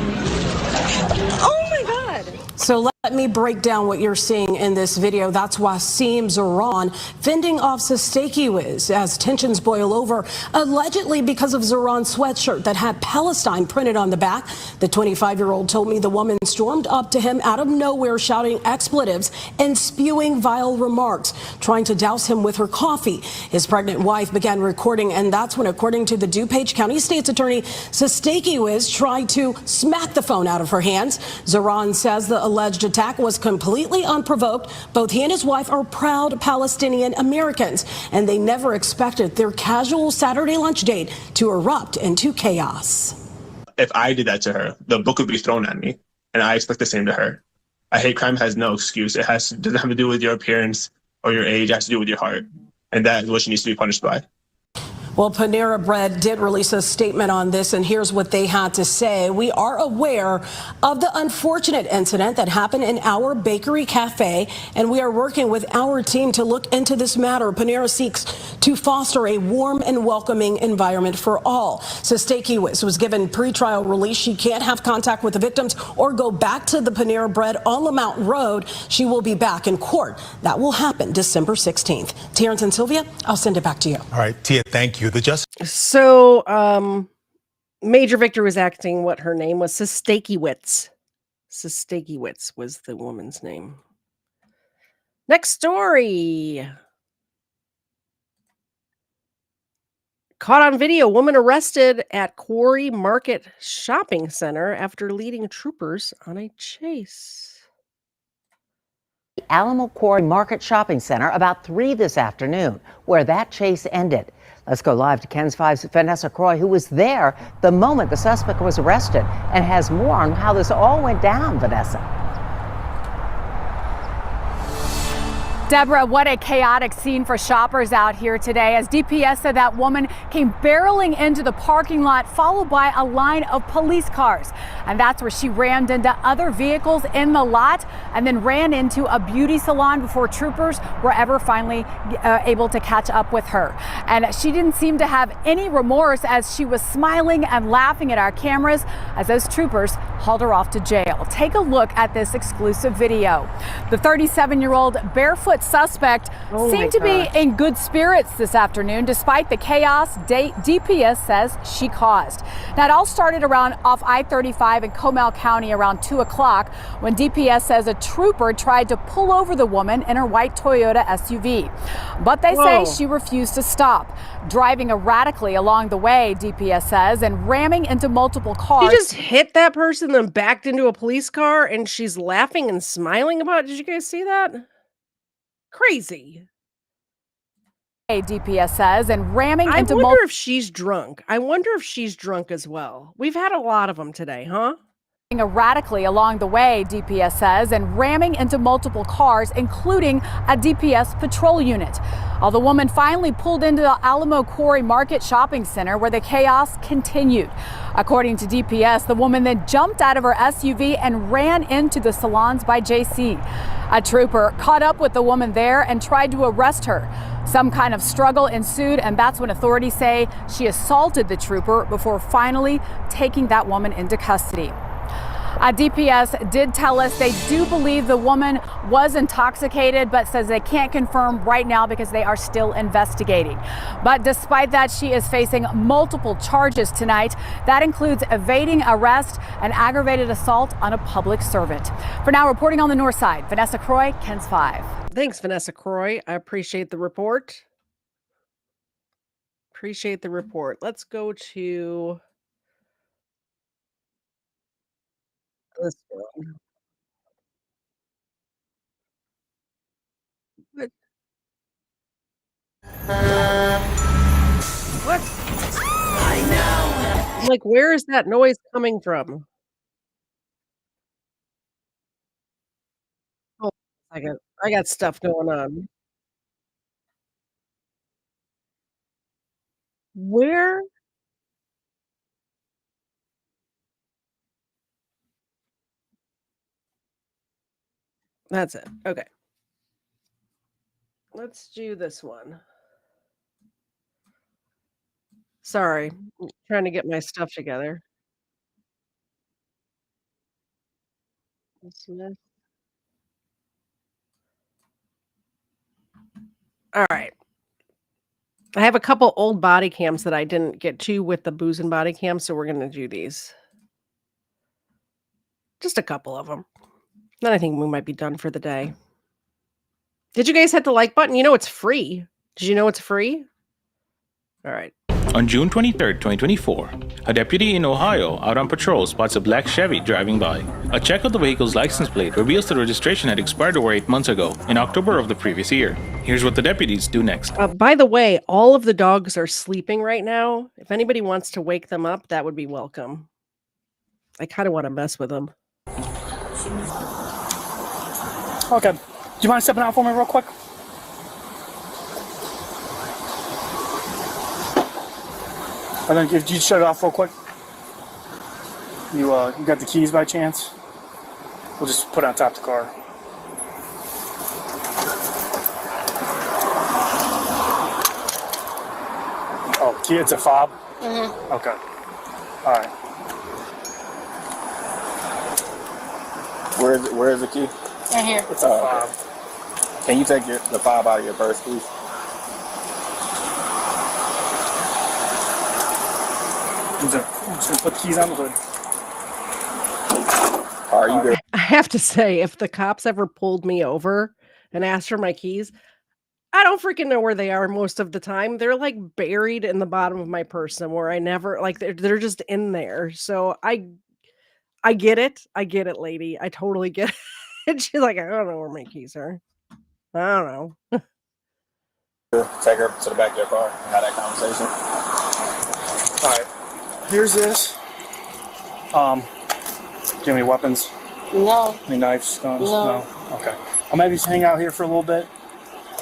V: Oh my God. So let me break down what you're seeing in this video. That's Wasim Zoran fending off Sistakiwiz as tensions boil over, allegedly because of Zoran's sweatshirt that had Palestine printed on the back. The 25-year-old told me the woman stormed up to him out of nowhere, shouting expletives and spewing vile remarks, trying to douse him with her coffee. His pregnant wife began recording, and that's when, according to the DuPage County State's Attorney, Sistakiwiz tried to smack the phone out of her hands. Zoran says the alleged attack was completely unprovoked. Both he and his wife are proud Palestinian Americans, and they never expected their casual Saturday lunch date to erupt into chaos.
B: If I did that to her, the book would be thrown at me, and I expect the same to her. A hate crime has no excuse. It doesn't have to do with your appearance or your age. It has to do with your heart, and that is what she needs to be punished by.
V: Well, Panera Bread did release a statement on this, and here's what they had to say. We are aware of the unfortunate incident that happened in our bakery cafe, and we are working with our team to look into this matter. Panera seeks to foster a warm and welcoming environment for all. Sistakiwiz was given pretrial release. She can't have contact with the victims or go back to the Panera Bread on Lamount Road. She will be back in court. That will happen December 16th. Terrence and Sylvia, I'll send it back to you.
C: All right, Tia, thank you.
A: So, Major Victor was acting what her name was. Sistakiewicz. Sistakiewicz was the woman's name. Next story. Caught on video, woman arrested at Quarry Market Shopping Center after leading troopers on a chase.
W: Alamo Quarry Market Shopping Center about 3 this afternoon, where that chase ended. Let's go live to KENS 5's Vanessa Croy, who was there the moment the suspect was arrested and has more on how this all went down. Vanessa.
X: Deborah, what a chaotic scene for shoppers out here today, as DPS said that woman came barreling into the parking lot, followed by a line of police cars. And that's where she rammed into other vehicles in the lot and then ran into a beauty salon before troopers were ever finally able to catch up with her. And she didn't seem to have any remorse, as she was smiling and laughing at our cameras as those troopers hauled her off to jail. Take a look at this exclusive video. The 37-year-old barefoot suspect seemed to be in good spirits this afternoon, despite the chaos DPS says she caused. Now, it all started around off I-35 in Comal County around 2 o'clock when DPS says a trooper tried to pull over the woman in her white Toyota SUV. But they say she refused to stop, driving erratically along the way, DPS says, and ramming into multiple cars.
A: She just hit that person, then backed into a police car, and she's laughing and smiling about it. Did you guys see that? Crazy.
X: DPS says, and ramming into.
A: I wonder if she's drunk. I wonder if she's drunk as well. We've had a lot of them today, huh?
X: Erratically along the way, DPS says, and ramming into multiple cars, including a DPS patrol unit. The woman finally pulled into the Alamo Quarry Market Shopping Center, where the chaos continued. According to DPS, the woman then jumped out of her SUV and ran into the salons by JC. A trooper caught up with the woman there and tried to arrest her. Some kind of struggle ensued, and that's when authorities say she assaulted the trooper before finally taking that woman into custody. DPS did tell us they do believe the woman was intoxicated, but says they can't confirm right now because they are still investigating. But despite that, she is facing multiple charges tonight. That includes evading arrest and aggravated assault on a public servant. For now, reporting on the north side, Vanessa Croy, KENS 5.
A: Thanks, Vanessa Croy. I appreciate the report. Appreciate the report. Let's go to this one. What? What? I know. I'm like, where is that noise coming from? Oh, I got stuff going on. Where That's it. Okay. Let's do this one. Sorry, I'm trying to get my stuff together. Dismiss. All right. I have a couple old body cams that I didn't get to with the booze and body cam, so we're going to do these. Just a couple of them. Then I think we might be done for the day. Did you guys hit the like button? You know it's free. Did you know it's free? All right.
C: On June 23, 2024, a deputy in Ohio out on patrol spots a black Chevy driving by. A check of the vehicle's license plate reveals the registration had expired over 8 months ago, in October of the previous year. Here's what the deputies do next.
A: By the way, all of the dogs are sleeping right now. If anybody wants to wake them up, that would be welcome. I kind of want to mess with them.
D: Okay. Do you mind stepping out for me real quick? And then if you shut it off real quick. You got the keys by chance? We'll just put it on top of the car. Oh, key, it's a fob? Mm-hmm. Okay. All right.
F: Where is the key?
D: In here. It's a fob.
F: Can you take the fob out of your purse, please?
D: I'm just gonna put the keys on the hood.
F: Are you good?
A: I have to say, if the cops ever pulled me over and asked for my keys, I don't freaking know where they are most of the time. They're like buried in the bottom of my purse somewhere. I never like they're just in there. So I get it. I get it, lady. I totally get it. And she's like, I don't know where my keys are. I don't know.
F: Take her to the back of your car and have that conversation.
D: All right. Here's this. Do you have any weapons?
H: No.
D: Any knives, guns?
H: No.
D: Okay. I'm gonna just hang out here for a little bit.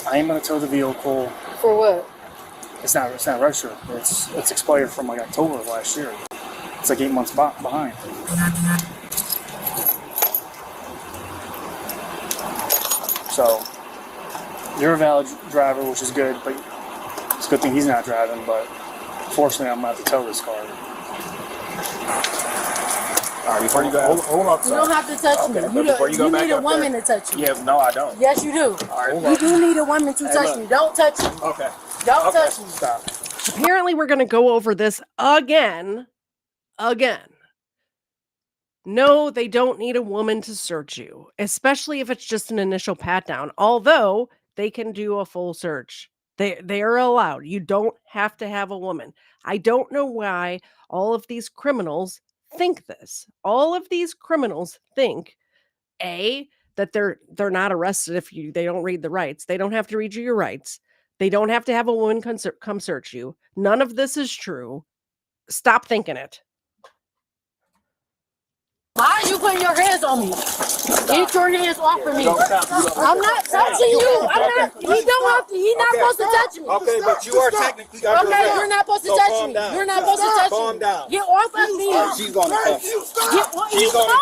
D: I am gonna tow the vehicle.
H: For what?
D: It's not registered. It's expired from like October of last year. It's like 8 months behind. So you're a valid driver, which is good, but it's a good thing he's not driving. But fortunately, I'm gonna have to tow this car.
F: All right, before you go,
D: hold up.
H: You don't have to touch me. You need a woman to touch you.
F: Yeah, no, I don't.
H: Yes, you do.
F: All right,
H: you do need a woman to touch me. Don't touch me.
F: Okay.
H: Don't touch me.
D: Stop.
A: Apparently, we're going to go over this again. No, they don't need a woman to search you, especially if it's just an initial pat down. Although they can do a full search. They are allowed. You don't have to have a woman. I don't know why all of these criminals think this. All of these criminals think that they're not arrested if they don't read the rights. They don't have to read you your rights. They don't have to have a woman come search you. None of this is true. Stop thinking it.
H: Why are you putting your hands on me? Get your hands off of me. I'm not touching you. I'm not. He don't have to. He's not supposed to touch me.
F: Okay, but you are technically under
H: Okay,
F: arrest.
H: you're not supposed to touch me. You're not supposed to touch me.
F: Calm down.
H: Get off of me.
F: She's gonna cuff.
H: She's gonna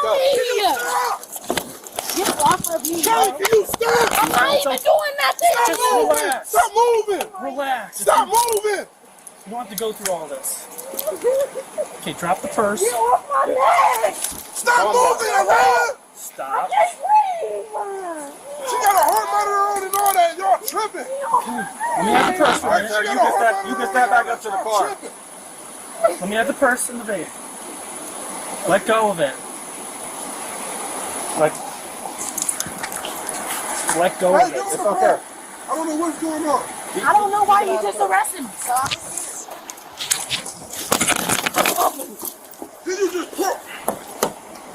H: Get off of me.
Y: Can you stop?
H: I'm not even doing nothing.
D: Just relax.
Y: Stop moving.
D: Relax.
Y: Stop moving.
D: You don't have to go through all this. Okay, drop the purse.
H: Get off my neck.
Y: Stop moving, Iran.
D: Stop.
Y: She got a heart monitor on and all that. Y'all tripping.
D: Let me have the purse.
Y: All right,
F: You can step back up to the car.
D: Let me have the purse in the van. Let go of it. Let go of it.
Y: It's okay. I don't know what's going on.
H: I don't know why you just arrested me, son.
Y: Did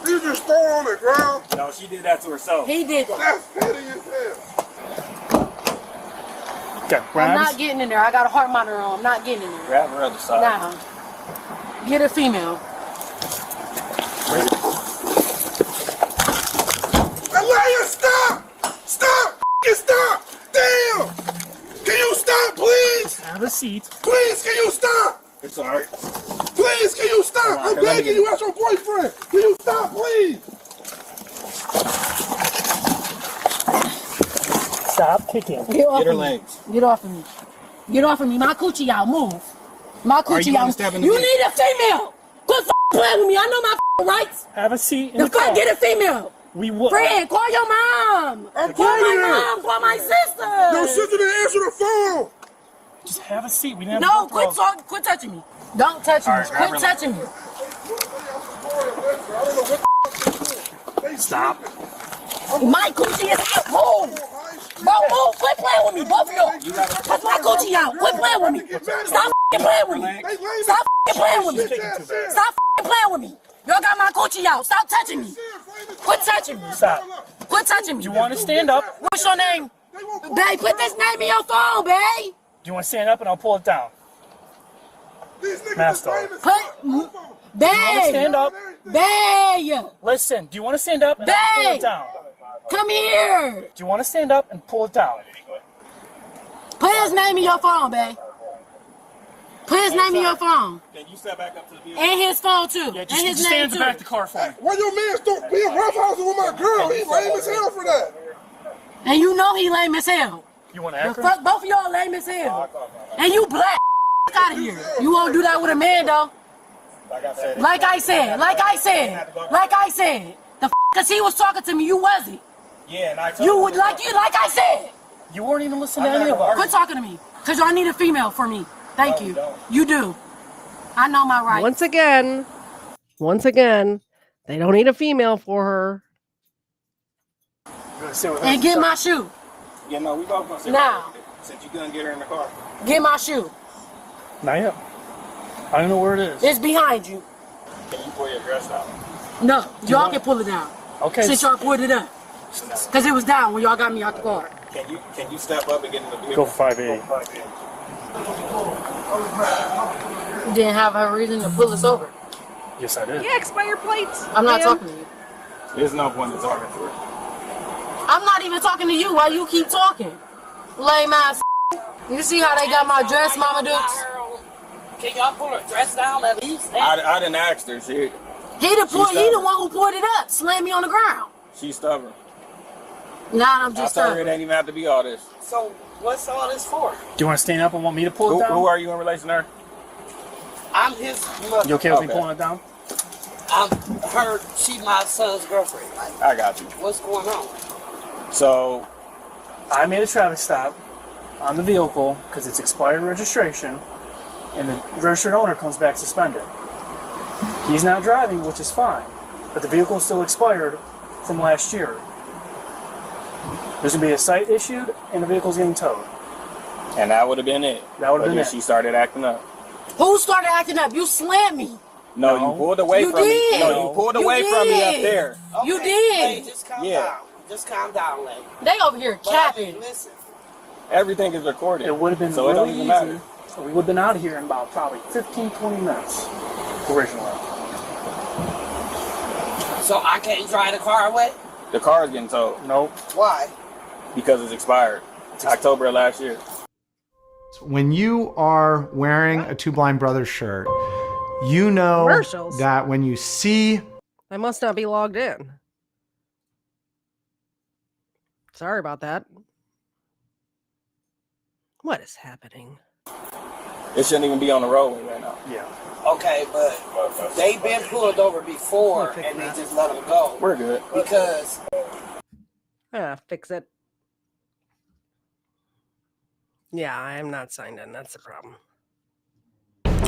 Y: you just throw her on the ground?
F: No, she did that to herself.
H: He did that.
Y: That's petty as hell.
D: Okay,
H: I'm not getting in there. I got a heart monitor on. I'm not getting in there.
F: Grab her other side.
H: Nah. Get a female.
Y: Alaya, stop! Stop! Stop! Damn! Can you stop, please?
D: Have a seat.
Y: Please, can you stop?
F: It's alright.
Y: Please, can you stop? I'm begging you, that's your boyfriend. Can you stop, please?
D: Stop kicking.
H: Get off
F: her
H: of me.
F: legs.
H: Get off of me. Get off of me. My coochie out. Move. My
F: Are you
H: coochie
F: gonna
H: out.
F: stab in the
H: You
F: dick?
H: need a female. Quit playing with me. I know my rights.
D: Have a seat in
H: The
D: the car.
H: fuck, get a female.
D: We will.
H: Fred, call your mom.
Y: I'm
H: Call my
Y: calling her.
H: mom. Call my sister.
Y: Your sister didn't answer the phone.
D: Just have a seat. We didn't
H: No,
D: have to go through
H: quit touching me. Don't touch me.
D: All right, grab
H: Quit
D: her
H: touching me.
D: Stop.
H: My coochie is out. Move. Bro, move. Quit playing with me. Both of y'all. That's my coochie out. Quit playing with me. Stop playing with me. Stop playing with me. Stop playing with me. Y'all got my coochie out. Stop touching me. Quit touching me.
D: Stop.
H: Quit touching me.
D: Do you want to stand up?
H: What's your name? Babe, put this name in your phone, babe.
D: Do you want to stand up and I'll pull it down? Mask off.
H: Put, babe.
D: You want to stand up?
H: Babe.
D: Listen, do you want to stand up and I'll pull
H: Babe.
D: it down?
H: Come here.
D: Do you want to stand up and pull it down?
H: Put his name in your phone, babe. Put his name in your phone.
F: Can you step back up to the vehicle?
H: And his phone, too.
D: Yeah,
H: And
D: just
H: his
D: stand
H: name,
D: in the
H: too.
D: back of the car for me.
Y: Why your man still being roughhousing with my girl? He lame as hell for that.
H: And you know he lame as hell.
D: You want to
H: The
D: act
H: fuck, both of y'all lame as hell. And you black. Fuck out of here. You won't do that with a man, though.
F: Like I said.
H: Like I said. The f***, cause he was talking to me, you wasn't.
F: Yeah, and I told
H: You would like I said.
D: You weren't even listening to any of
H: Quit talking to me. Cause y'all need a female for me. Thank you. You do. I know my rights.
A: Once again, they don't need a female for her.
H: And get my shoe.
F: Yeah, no, we both gonna sit
H: Now.
F: right there. Since you couldn't get her in the car.
H: Get my shoe.
D: Not yet. I don't know where it is.
H: It's behind you.
F: Can you pull your dress out?
H: No, y'all can pull it down.
D: Okay.
H: Since y'all pulled it up. Cause it was down when y'all got me out the car.
F: Can you step up and get in the vehicle?
D: Go for 5'8".
H: You didn't have a reason to pull us over.
D: Yes, I did.
A: Yeah, expired plates.
H: I'm not talking to you.
F: There's no point in talking to her.
H: I'm not even talking to you. Why you keep talking? Lame ass. You see how they got my dress, Mama Dukes?
E: Can y'all pull her dress down at least?
F: I didn't ask her. She
H: the one who poured it up. Slammed me on the ground.
F: She's stubborn.
H: Nah, I'm just
F: I told her it
H: stubborn.
F: ain't even have to be all this.
E: So what's all this for?
D: Do you want to stand up and want me to pull it down?
F: Who are you in relation to her?
E: I'm his mother.
D: You okay with me pulling it down?
E: She's my son's girlfriend. Like,
F: I got you.
E: what's going on?
F: So,
D: I made a traffic stop on the vehicle because it's expired registration, and the registered owner comes back suspended. He's not driving, which is fine, but the vehicle is still expired from last year. There's going to be a cite issued, and the vehicle's getting towed.
F: and that would have been it.
D: That would have been
F: then
D: it.
F: She started acting up.
H: Who started acting up? You slammed me.
F: No, you pulled away
H: You
F: from me.
H: did.
F: No, you pulled away from me up there.
H: You did.
E: Hey, just calm
F: Yeah.
E: down. Just calm down, lady.
H: They over here
E: But
H: capping.
E: listen,
F: Everything is recorded.
D: It would have been
F: so it
D: really
F: don't even
D: easy.
F: matter.
D: We would have been out of here in about probably 15, 20 minutes originally.
E: so I can't drive the car away?
F: The car is getting towed.
D: Nope.
E: Why?
F: Because it's expired. October of last year.
G: When you are wearing a Two Blind Brothers shirt, you know
A: Commercials.
G: that when you see
A: I must not be logged in. Sorry about that. What is happening?
F: It shouldn't even be on the roadway right now.
D: Yeah.
E: Okay, but they've been pulled over before
A: We'll fix
E: and they
A: that.
E: just let them go.
F: We're good.
E: Because
A: Fix it. Yeah, I am not signed in. That's the problem.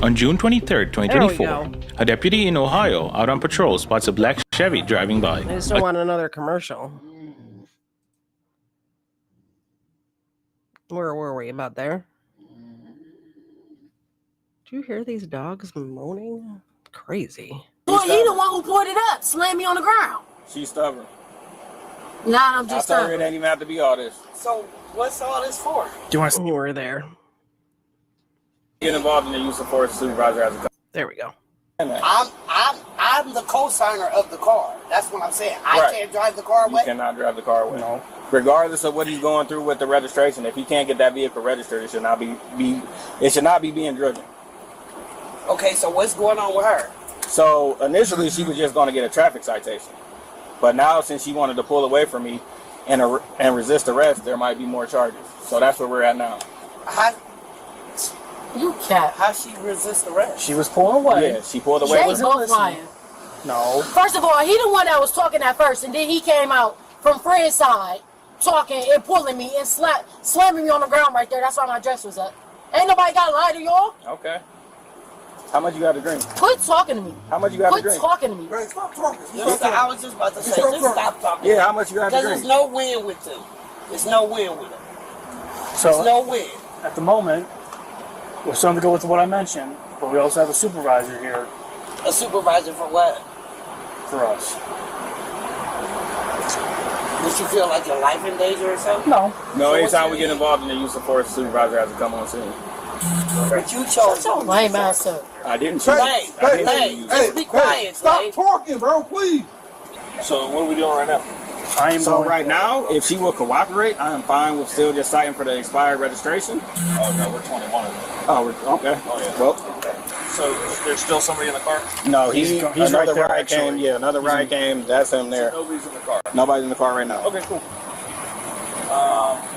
C: On June 23,
A: There we
C: 2024,
A: go.
C: a deputy in Ohio out on patrol spots a black Chevy driving by.
A: I just don't want another commercial. Where were we? About there? Do you hear these dogs moaning? Crazy.
H: Well, he the one who poured it up. Slammed me on the ground.
F: She's stubborn.
H: Nah, I'm
F: I
H: just
F: told her it
H: stubborn.
F: ain't even have to be all this.
E: so what's all this for?
D: Do you want to
A: You were there.
F: Get involved in the use of force. Supervisor has a
A: There we go.
E: I'm the co-signer of the car. That's what I'm saying. I
F: Right.
E: can't drive the car
F: You
E: away.
F: cannot drive the car away.
D: No.
F: Regardless of what he's going through with the registration, if he can't get that vehicle registered, it should not be being driven.
E: Okay, so what's going on with her?
F: So initially she was just going to get a traffic citation, but now since she wanted to pull away from me, and resist arrest, there might be more charges. So that's where we're at now.
H: You cat.
E: How she resist arrest?
D: She was pulling away.
F: Yeah, she pulled away.
H: They both lying.
D: No.
H: First of all, he the one that was talking at first, and then he came out from Fred's side, talking and pulling me and slamming me on the ground right there. That's why my dress was up. Ain't nobody got to lie to y'all.
F: Okay. How much you got to drink?
H: Quit talking to me.
F: How much you got to
H: Quit
F: drink?
H: talking to me.
E: Right, stop talking. I was just about to say, just stop talking.
F: Yeah, how much you got to
E: Because
F: drink?
E: there's no win with them. There's no win with them.
D: So
E: There's no win.
D: at the moment, we're starting to go with what I mentioned, but we also have a supervisor here
E: A supervisor for what?
D: for us.
E: Would you feel like your life in danger or something?
D: No.
F: No, anytime we get involved in the use of force, the supervisor has to come on scene.
E: But you chose
H: your lame ass up.
F: I didn't choose.
E: Hey, just be quiet.
Y: Stop talking, bro, please.
F: So what are we doing right now? Right now, if she will cooperate, I am fine with still just citing for the expired registration.
I: Oh no, we're 21 of them.
F: Oh, okay.
I: Oh yeah.
F: Well,
I: so there's still somebody in the car?
F: no, he's
I: right
F: another
I: there,
F: ride
I: actually.
F: came. Yeah, another ride came. That's him there.
I: Nobody's in the car.
F: Nobody's in the car right now.
I: Okay, cool.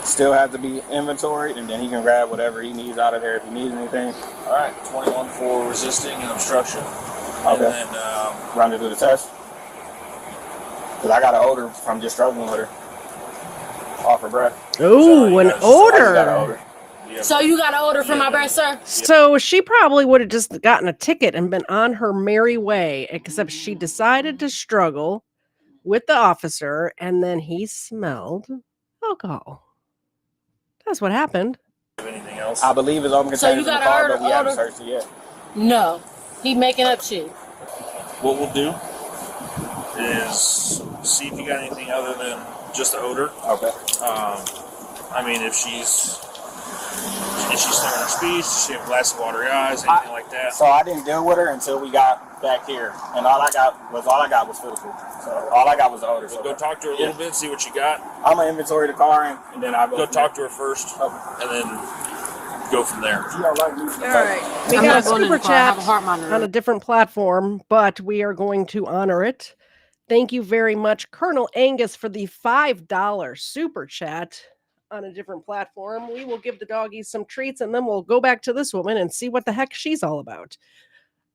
F: Still has to be inventoried, and then he can grab whatever he needs out of there if he needs anything.
I: All right, 21 for resisting and obstruction.
F: Okay.
I: And then
F: Run to do the test. Because I got an odor from just struggling with her. Off her breath.
A: Ooh, an odor.
H: So you got an order from my breath, sir?
A: So she probably would have just gotten a ticket and been on her merry way, except she decided to struggle with the officer, and then he smelled alcohol. That's what happened.
I: anything else?
F: I believe it's open
H: So you
F: containers in the
H: got
F: car,
H: an
F: but we haven't
H: order?
F: searched it yet.
H: No. He making up shit.
I: What we'll do is see if you got anything other than just the odor.
F: Okay.
I: I mean, if she's slurring her speech, she have a glass of watery eyes, anything like that.
F: So I didn't deal with her until we got back here, and all I got was physical. So all I got was the odor.
I: So go talk to her a little bit, see what you got.
F: I'm gonna inventory the car, and then I'll
I: Go talk to her first, and then go from there.
A: All right. We
H: I'm
A: got
H: not
A: a
H: going in the
A: super
H: car. I have
A: chat
H: a heart monitor.
A: on a different platform, but we are going to honor it. Thank you very much, Colonel Angus, for the $5 super chat on a different platform. We will give the doggies some treats, and then we'll go back to this woman and see what the heck she's all about.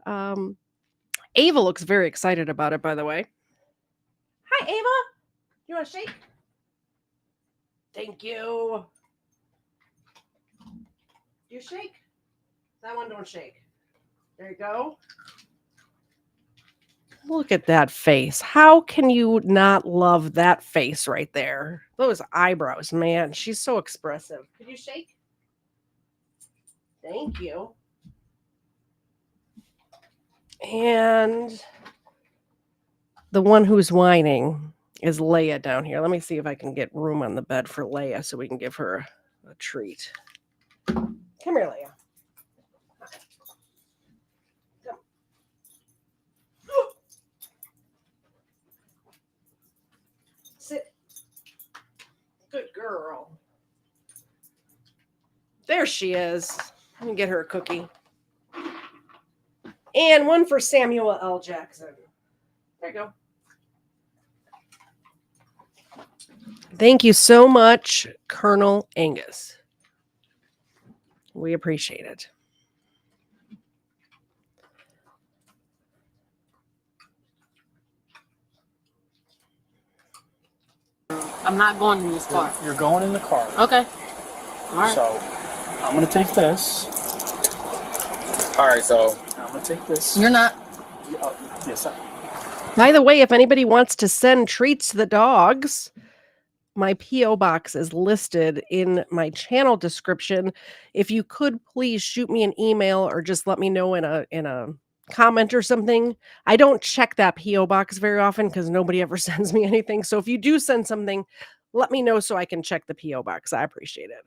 A: Ava looks very excited about it, by the way. Hi, Ava. You want a shake? Thank you. You shake? That one don't shake. There you go. Look at that face. How can you not love that face right there? Those eyebrows, man. She's so expressive. Could you shake? Thank you. And the one who's whining is Leia down here. Let me see if I can get room on the bed for Leia so we can give her a treat. Come here, Leia. Sit. Good girl. There she is. Let me get her a cookie. And one for Samuel L. Jackson. There you go. Thank you so much, Colonel Angus. We appreciate it.
H: I'm not going in this car.
D: You're going in the car.
H: Okay. All right.
D: So I'm going to take this.
F: All right, so
D: I'm going to take this.
H: You're not.
D: Yes, sir.
A: By the way, if anybody wants to send treats to the dogs, my P.O. box is listed in my channel description. If you could please shoot me an email or just let me know in a comment or something. I don't check that P.O. box very often because nobody ever sends me anything. So if you do send something, let me know so I can check the P.O. box. I appreciate it.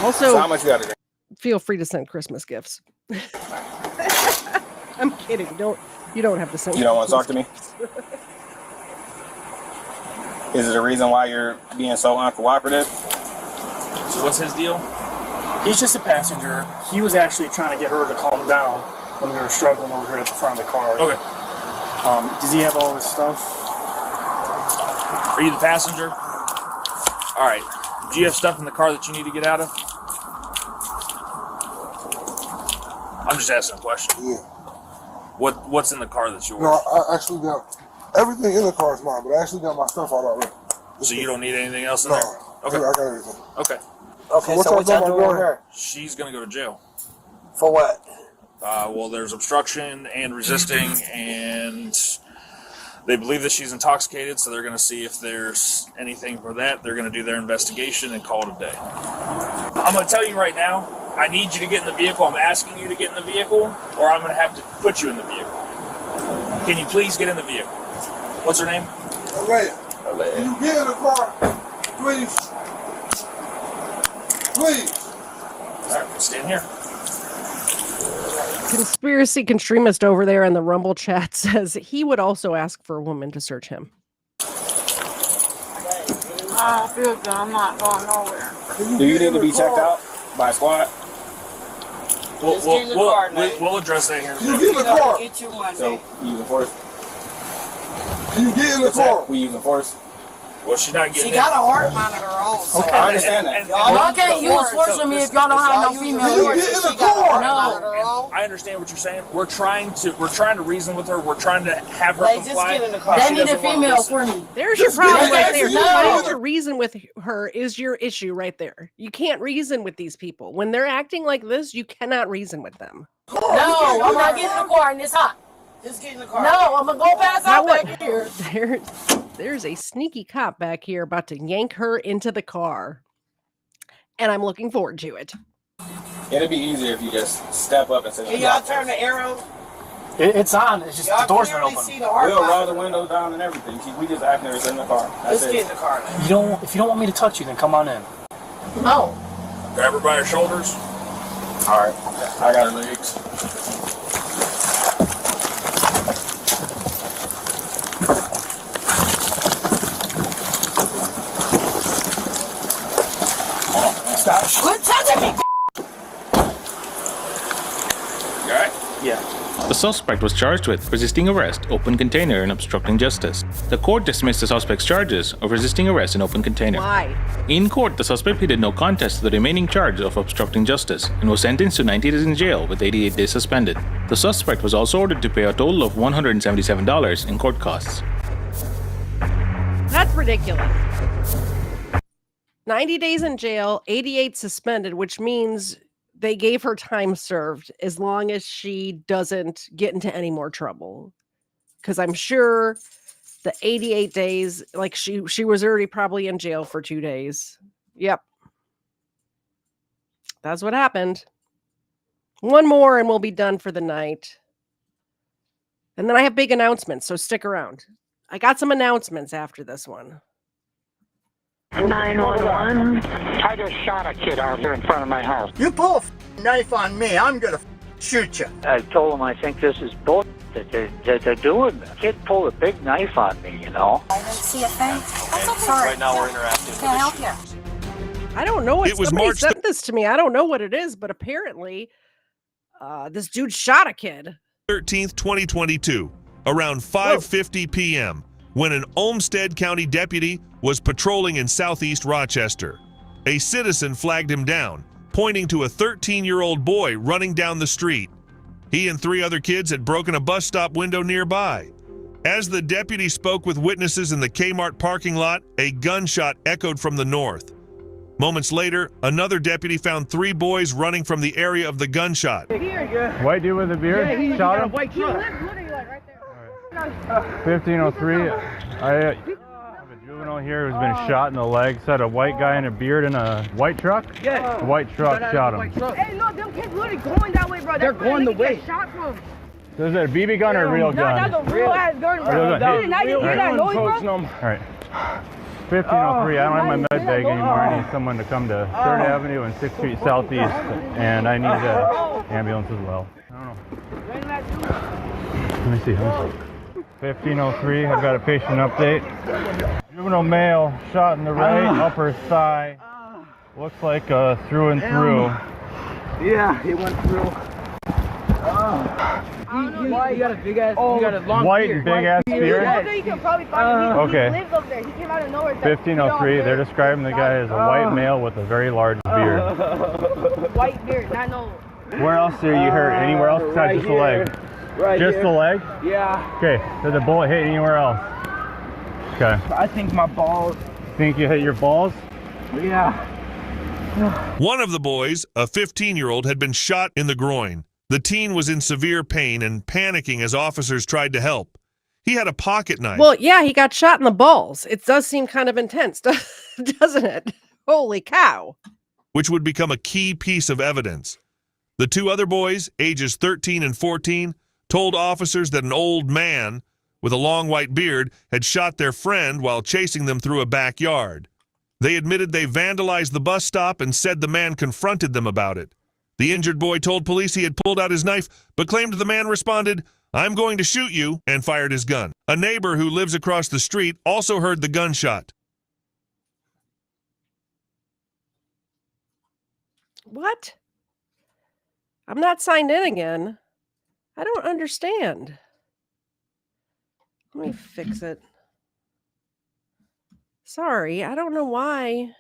A: Also,
F: so how much you got to drink?
A: Feel free to send Christmas gifts. I'm kidding. You don't have to send.
F: You don't want to talk
A: Christmas
F: to me? Is it a reason why you're being so uncooperative?
I: So what's his deal?
D: He's just a passenger. He was actually trying to get her to calm down when we were struggling over here at the front of the car.
I: Okay.
D: Does he have all his stuff?
I: Are you the passenger? All right. Do you have stuff in the car that you need to get out of? I'm just asking a question.
Y: Yeah.
I: What's in the car that's yours?
Y: No, I actually got everything in the car is mine, but I actually got my stuff out already.
I: So you don't need anything else in
Y: No,
I: there? Okay.
Y: I got everything.
I: Okay.
Y: Okay, so what y'all doing with her?
I: She's gonna go to jail.
E: For what?
I: Well, there's obstruction and resisting, and they believe that she's intoxicated, so they're going to see if there's anything for that. They're going to do their investigation and call it a day. I'm going to tell you right now, I need you to get in the vehicle. I'm asking you to get in the vehicle, or I'm going to have to put you in the vehicle. Can you please get in the vehicle? What's her name?
Y: Alea. Can you get in the car, please? Please.
I: All right, stand here.
A: Conspiracy Contremist over there in the Rumble chat says he would also ask for a woman to search him.
H: I feel good. I'm not going nowhere.
F: Do you need to be checked out by a squad?
I: We'll address that here.
Y: Can you get in the car?
F: So, we using force?
Y: Can you get in the car?
F: We using force?
I: Well, she's not getting
H: She got a heart monitor on. So
F: Okay, I understand that.
H: Y'all can't use force on me if y'all don't have no female.
I: No. I understand what you're saying. We're trying to reason with her. We're trying to have her
H: Just
I: comply.
H: get in the car. They need a female for me.
A: There's your problem right there. Trying to reason with her is your issue right there. You can't reason with these people. When they're acting like this, you cannot reason with them.
H: No, I'm not getting in the car and it's hot. Just get in the car. No, I'm gonna go pass out back here.
A: There's a sneaky cop back here about to yank her into the car. And I'm looking forward to it.
F: It'd be easier if you just step up and say,
H: Can y'all turn the arrow?
D: It's on. It's just the door's not open.
F: We'll roll the windows down and everything. We just acting as in the car.
H: Let's get in the car.
D: If you don't want me to touch you, then come on in.
H: No.
I: Grab her by her shoulders.
F: All right. I got her legs.
H: Stop. Quit touching me.
I: You alright?
D: Yeah.
C: The suspect was charged with resisting arrest, open container, and obstructing justice. The court dismissed the suspect's charges of resisting arrest and open container.
A: Why?
C: In court, the suspect pleaded no contest to the remaining charge of obstructing justice and was sentenced to 90 days in jail with 88 days suspended. The suspect was also ordered to pay a total of $177 in court costs.
A: That's ridiculous. 90 days in jail, 88 suspended, which means they gave her time served as long as she doesn't get into any more trouble. Because I'm sure the 88 days, like she was already probably in jail for 2 days. Yep. That's what happened. One more and we'll be done for the night. And then I have big announcements, so stick around. I got some announcements after this one.
J: 911. I just shot a kid out here in front of my house.
K: You pull a knife on me, I'm gonna shoot you.
J: I told him I think this is bullshit that they're doing. The kid pulled a big knife on me, you know.
H: I didn't see a thing. That's okay.
I: Right now we're interacting.
H: Can I help you?
A: I don't know.
L: It was
A: Somebody
L: March
A: sent this to me. I don't know what it is, but apparently this dude shot a kid.
L: 13th, 2022, around 5:50 p.m., when an Olmsted County deputy was patrolling in southeast Rochester. A citizen flagged him down, pointing to a 13-year-old boy running down the street. He and 3 other kids had broken a bus stop window nearby. As the deputy spoke with witnesses in the Kmart parking lot, a gunshot echoed from the north. Moments later, another deputy found 3 boys running from the area of the gunshot.
M: White dude with a beard?
H: Yeah, he
M: shot
H: got a
M: him?
H: white truck.
M: 1503. I have a juvenile here who's been shot in the leg. Said a white guy in a beard in a white truck?
H: Yeah.
M: A white truck shot him.
H: Hey, look, them kids really going that way, bro. They're going the way. Shot from.
M: So is it a BB gun or a real gun?
H: No, that's a real ass gun, bro.
M: Hey,
H: Now you hear that noise, bro?
M: All right. 1503. I don't have my med bag anymore. I need someone to come to 3rd Avenue and 6th Street Southeast, and I need an ambulance as well. I don't know. Let me see. 1503. I've got a patient update. Juvenile male shot in the right upper thigh. Looks like through and through.
K: Yeah, he went through.
N: You got a big ass. You got a long
M: White
N: beard.
M: and big ass beard.
N: You can probably find him.
M: Okay.
N: He lives over there. He came out of nowhere.
M: 1503. They're describing the guy as a white male with a very large beard.
N: White beard, not no.
M: Where else are you hurt? Anywhere else besides just the leg?
N: Right
M: just
N: here.
M: the leg?
N: Yeah.
M: Okay. Did the bullet hit anywhere else? Okay.
N: I think my balls.
M: Think you hit your balls?
N: Yeah.
L: One of the boys, a 15-year-old, had been shot in the groin. The teen was in severe pain and panicking as officers tried to help. He had a pocket knife.
A: Well, yeah, he got shot in the balls. It does seem kind of intense, doesn't it? Holy cow.
L: Which would become a key piece of evidence. The two other boys, ages 13 and 14, told officers that an old man with a long white beard had shot their friend while chasing them through a backyard. They admitted they vandalized the bus stop and said the man confronted them about it. The injured boy told police he had pulled out his knife, but claimed the man responded, "I'm going to shoot you," and fired his gun. A neighbor who lives across the street also heard the gunshot.
A: What? I'm not signed in again. I don't understand. Let me fix it. Sorry, I don't know why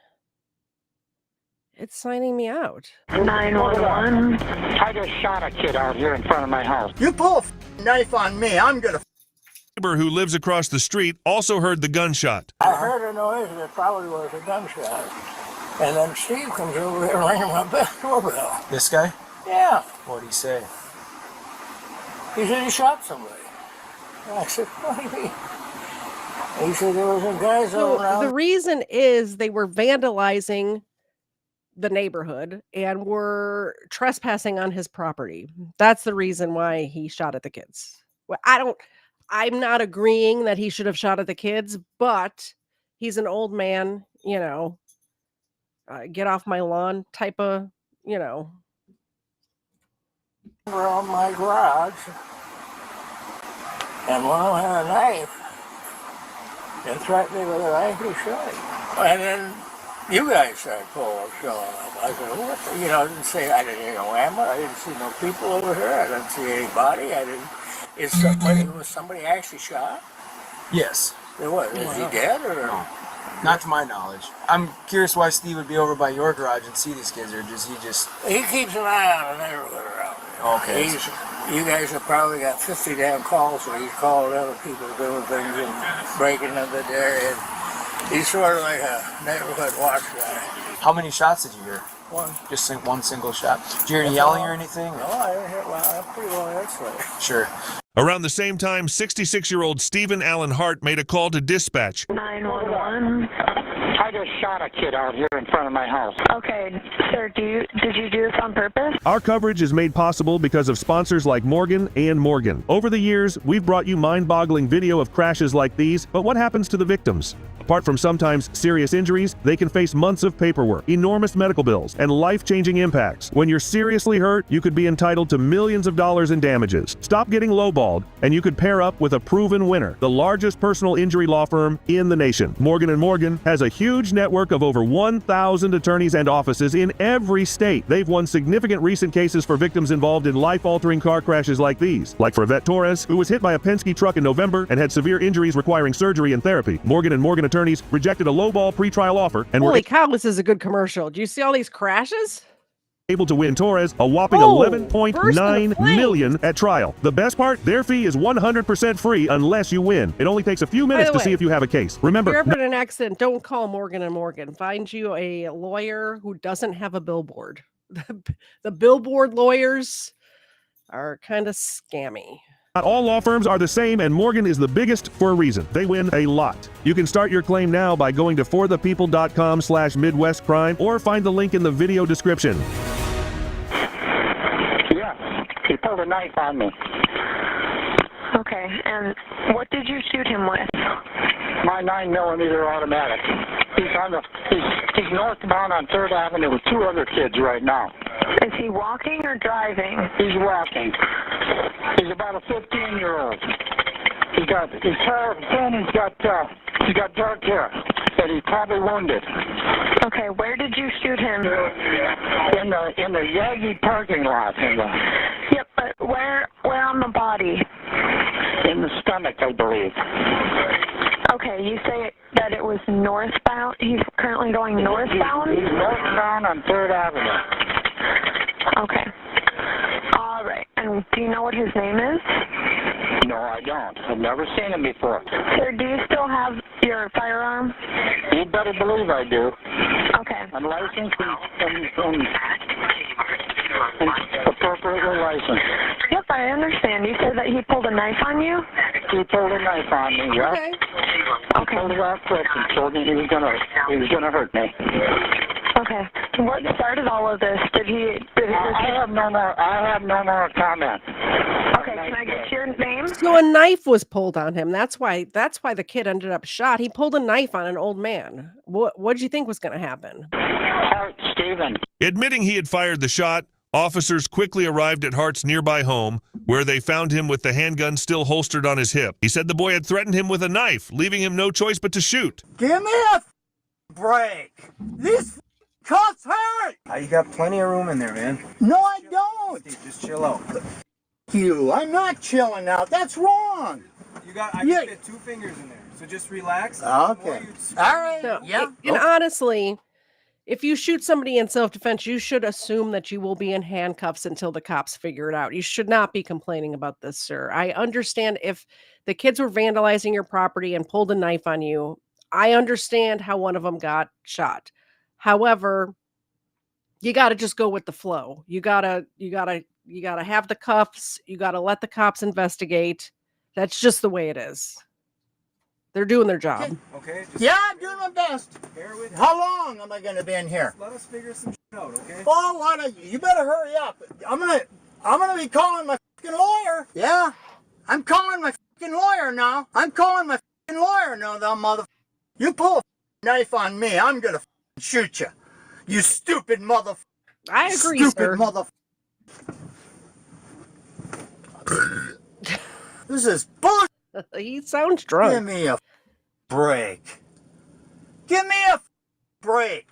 A: it's signing me out.
J: 911. I just shot a kid out here in front of my house.
K: You pull a knife on me, I'm gonna.
L: Neighbor who lives across the street also heard the gunshot.
O: I heard a noise that probably was a gunshot. And then Steve comes over here ringing my doorbell.
N: This guy?
O: Yeah.
N: What'd he say?
O: He said he shot somebody. And I said, what do you mean? He said there was some guys
A: So
O: around.
A: the reason is they were vandalizing the neighborhood and were trespassing on his property. That's the reason why he shot at the kids. Well, I'm not agreeing that he should have shot at the kids, but he's an old man, you know, get off my lawn type of, you know.
O: Around my garage. And one of them had a knife. And threatened me with a knife, he shot him. And then you guys started showing up. I said, what? You know, I didn't say, I didn't hear no ammo. I didn't see no people over here. I didn't see anybody. Was somebody actually shot?
N: Yes.
O: There was. Is he dead or?
N: No. Not to my knowledge. I'm curious why Steve would be over by your garage and see these kids, or does he just...
O: He keeps an eye on the neighborhood around here.
N: Okay.
O: You guys have probably got 50 damn calls where he's called other people doing things and breaking into the area. He's sort of like a neighborhood watch guy.
N: How many shots did you hear?
O: One.
N: Just one single shot. Did you hear any yelling or anything?
O: No, I didn't hear. Well, I'm pretty well insulated.
N: Sure.
L: Around the same time, 66-year-old Stephen Allen Hart made a call to dispatch.
J: 911. I just shot a kid out here in front of my house.
P: Okay, sir, did you do this on purpose?
L: Our coverage is made possible because of sponsors like Morgan and Morgan. Over the years, we've brought you mind-boggling video of crashes like these, but what happens to the victims? Apart from sometimes serious injuries, they can face months of paperwork, enormous medical bills, and life-changing impacts. When you're seriously hurt, you could be entitled to millions of dollars in damages. Stop getting lowballed, and you could pair up with a proven winner, the largest personal injury law firm in the nation. Morgan & Morgan has a huge network of over 1,000 attorneys and offices in every state. They've won significant recent cases for victims involved in life-altering car crashes like these. Like for Yvette Torres, who was hit by a Penske truck in November and had severe injuries requiring surgery and therapy. Morgan & Morgan attorneys rejected a lowball pretrial offer and
A: Holy
L: were
A: cow, this is a good commercial. Do you see all these crashes?
L: able to win Torres a whopping $11.9 million at trial. The best part, their fee is 100% free unless you win. It only takes a few minutes to see if you have a case. Remember,
A: if you're ever in an accident, don't call Morgan & Morgan. Find you a lawyer who doesn't have a billboard. The billboard lawyers are kind of scammy.
L: not all law firms are the same, and Morgan is the biggest for a reason. They win a lot. You can start your claim now by going to forthepeople.com/MidwestCrime or find the link in the video description.
J: Yeah, he pulled a knife on me.
P: Okay, and what did you shoot him with?
J: My 9mm automatic. He's northbound on 3rd Avenue with 2 other kids right now.
P: Is he walking or driving?
J: He's walking. He's about a 15-year-old. He's got dark hair, and he's probably wounded.
P: Okay, where did you shoot him?
J: In the Yagi parking lot.
P: Yep, but where on the body?
J: In the stomach, I believe.
P: Okay, you say that it was northbound. He's currently going northbound?
J: He's northbound on 3rd Avenue.
P: Okay. All right. And do you know what his name is?
J: No, I don't. I've never seen him before.
P: Sir, do you still have your firearm?
J: You better believe I do.
P: Okay.
J: I'm licensed and appropriately licensed.
P: Yep, I understand. You said that he pulled a knife on you?
J: He pulled a knife on me, yeah.
P: Okay.
J: He pulled it off quick and told me he was gonna hurt me.
P: Okay. What started all of this?
J: I have no more comment.
P: Okay, can I get your name?
A: So a knife was pulled on him. That's why the kid ended up shot. He pulled a knife on an old man. What did you think was going to happen?
J: Stephen.
L: Admitting he had fired the shot, officers quickly arrived at Hart's nearby home, where they found him with the handgun still holstered on his hip. He said the boy had threatened him with a knife, leaving him no choice but to shoot.
K: Give me a break. These cuts hurt.
N: You got plenty of room in there, man.
K: No, I don't.
N: Steve, just chill out.
K: I'm not chilling out. That's wrong.
N: I can fit 2 fingers in there, so just relax.
K: Okay. All right.
A: So,
K: yeah.
A: And honestly, if you shoot somebody in self-defense, you should assume that you will be in handcuffs until the cops figure it out. You should not be complaining about this, sir. I understand if the kids were vandalizing your property and pulled a knife on you. I understand how one of them got shot. However, you got to just go with the flow. You got to have the cuffs. You got to let the cops investigate. That's just the way it is. They're doing their job.
K: Okay. Yeah, I'm doing my best. How long am I going to be in here?
N: Let us figure some shit out, okay?
K: Oh, you better hurry up. I'm gonna be calling my fucking lawyer. Yeah, I'm calling my fucking lawyer now. I'm calling my fucking lawyer now, though, motherfucker. You pull a knife on me, I'm gonna shoot you. You stupid motherfucker.
A: I agree,
K: stupid
A: sir.
K: Motherfucker. This is bullshit.
A: He sounds drunk.
K: Give me a break. Give me a break.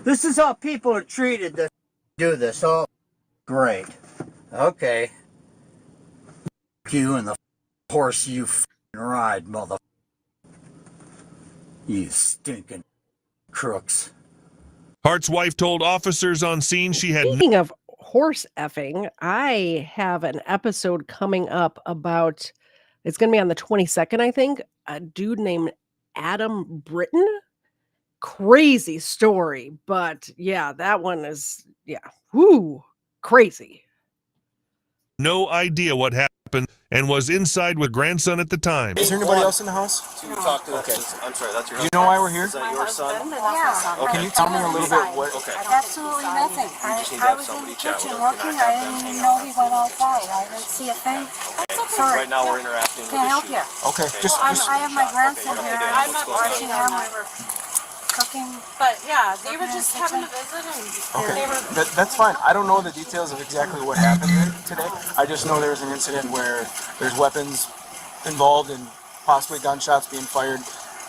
K: This is how people are treated that do this. Oh, great. Okay. You and the horse you ride, mother. You stinking crooks.
L: Hart's wife told officers on scene she had
A: Speaking of horse effing, I have an episode coming up about, it's going to be on the 22nd, I think, a dude named Adam Britton. Crazy story, but yeah, that one is, crazy.
L: no idea what happened and was inside with grandson at the time.
N: Is there anybody else in the house?
Q: Talk to okay. I'm sorry, that's your
N: You know why we're here?
Q: Is that your son?
N: Yeah. Can you tell me a little bit what?
Q: Okay.
R: Absolutely nothing. I was in the kitchen working. I didn't even know he went outside. I didn't see a thing. Sorry.
Q: Right now we're interacting with
R: Can't help you.
N: Okay, just.
R: I have my grandson here. I'm not watching him. We were cooking. But yeah, they were just having a visit and
N: Okay,
R: they were.
N: that's fine. I don't know the details of exactly what happened today. I just know there was an incident where there's weapons involved and possibly gunshots being fired,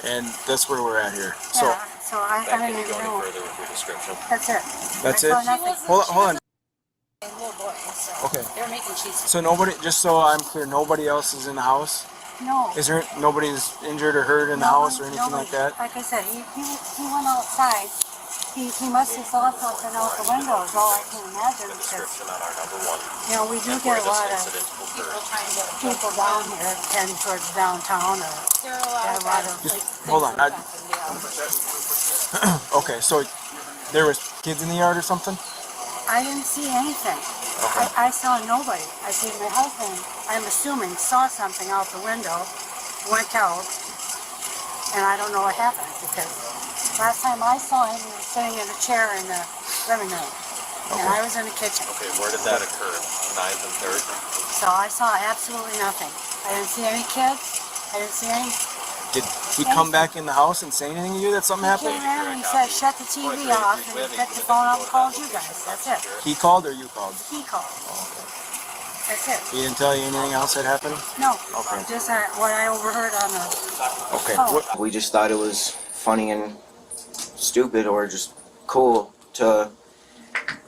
N: and that's where we're at here. So.
R: Yeah, so I didn't even know.
Q: Further with your description.
R: That's it.
N: That's
R: I
N: it.
R: saw nothing.
N: Hold on.
R: Little boy, so
N: Okay.
R: They're making cheese.
N: So nobody, just so I'm clear, nobody else is in the house?
R: No.
N: Is there, nobody's injured or hurt in the house or anything like that?
R: Like I said, he went outside. He must have saw something out the window is all I can imagine. Because, you know, we do get a lot of people down here heading towards downtown or a lot of
N: Just, hold on. Okay, so there was kids in the yard or something?
R: I didn't see anything.
N: Okay.
R: I saw nobody. I see my husband, I'm assuming, saw something out the window, went out, and I don't know what happened because last time I saw him, he was sitting in a chair in the living room, and I was in the kitchen.
Q: Okay, where did that occur? 9th and 3rd?
R: So I saw absolutely nothing. I didn't see any kids. I didn't see any.
N: Did he come back in the house and say anything to you that something happened?
R: He came in and he said, shut the TV off, and he picked the phone up and called you guys. That's it.
N: He called or you called?
R: He called. That's it.
N: He didn't tell you anything else that happened?
R: No.
N: Okay.
R: Just what I overheard on the.
N: Okay.
R: phone.
B: We just thought it was funny and stupid, or just cool to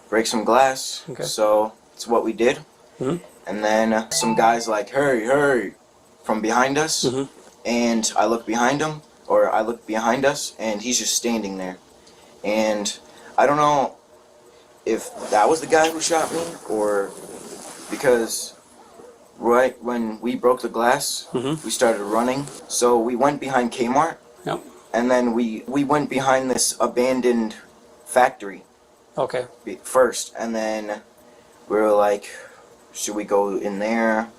B: break some glass.
S: Okay.
B: So it's what we did. And then some guys like, hurry, from behind us. And I look behind him, or I look behind us, and he's just standing there. And I don't know if that was the guy who shot me, or because right when we broke the glass, we started running. So we went behind Kmart.
S: Yep.
B: And then we went behind this abandoned factory.
S: Okay.
B: First, and then we were like, should we go in there,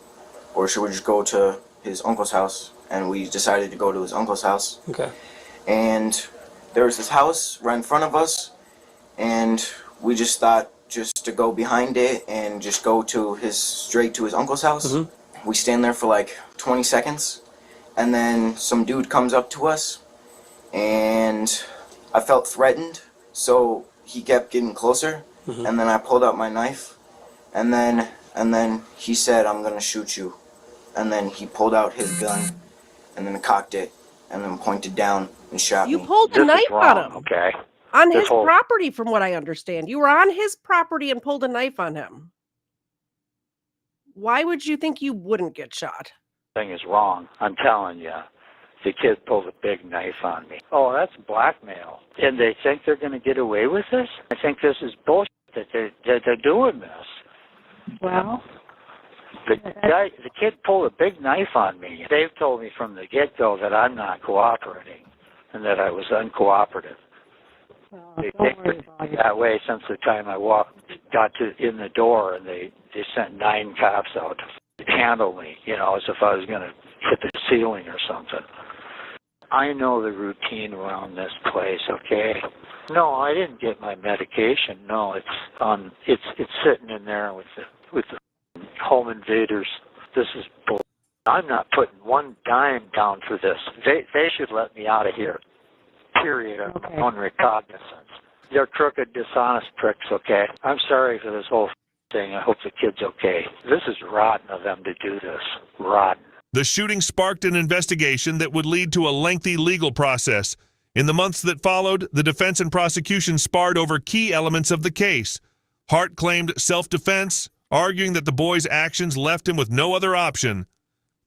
B: or should we just go to his uncle's house? And we decided to go to his uncle's house.
S: Okay.
B: And there was this house right in front of us, and we just thought just to go behind it and just go to straight to his uncle's house. We stand there for like 20 seconds, and then some dude comes up to us, and I felt threatened, so he kept getting closer, and then I pulled out my knife, and then he said, "I'm gonna shoot you," and then he pulled out his gun, and then cocked it, and then pointed down and shot
A: You
B: me.
A: pulled a knife on him.
B: Okay.
A: On his property, from what I understand. You were on his property and pulled a knife on him. Why would you think you wouldn't get shot?
T: Thing is wrong. I'm telling you. The kid pulled a big knife on me. Oh, that's blackmail. And they think they're going to get away with this? I think this is bullshit that they're doing this.
R: Well,
T: The kid pulled a big knife on me. They've told me from the get-go that I'm not cooperating and that I was uncooperative. They've been that way since the time I got in the door, and they sent 9 cops out to handle me, as if I was going to hit the ceiling or something. I know the routine around this place, okay? No, I didn't get my medication. No, it's sitting in there with the home invaders. This is bull. I'm not putting one dime down for this. They should let me out of here. Period.
R: Okay.
T: On recognizance. They're crooked, dishonest pricks, okay? I'm sorry for this whole thing. I hope the kid's okay. This is rotten of them to do this. Rotten.
L: The shooting sparked an investigation that would lead to a lengthy legal process. In the months that followed, the defense and prosecution sparred over key elements of the case. Hart claimed self-defense, arguing that the boy's actions left him with no other option.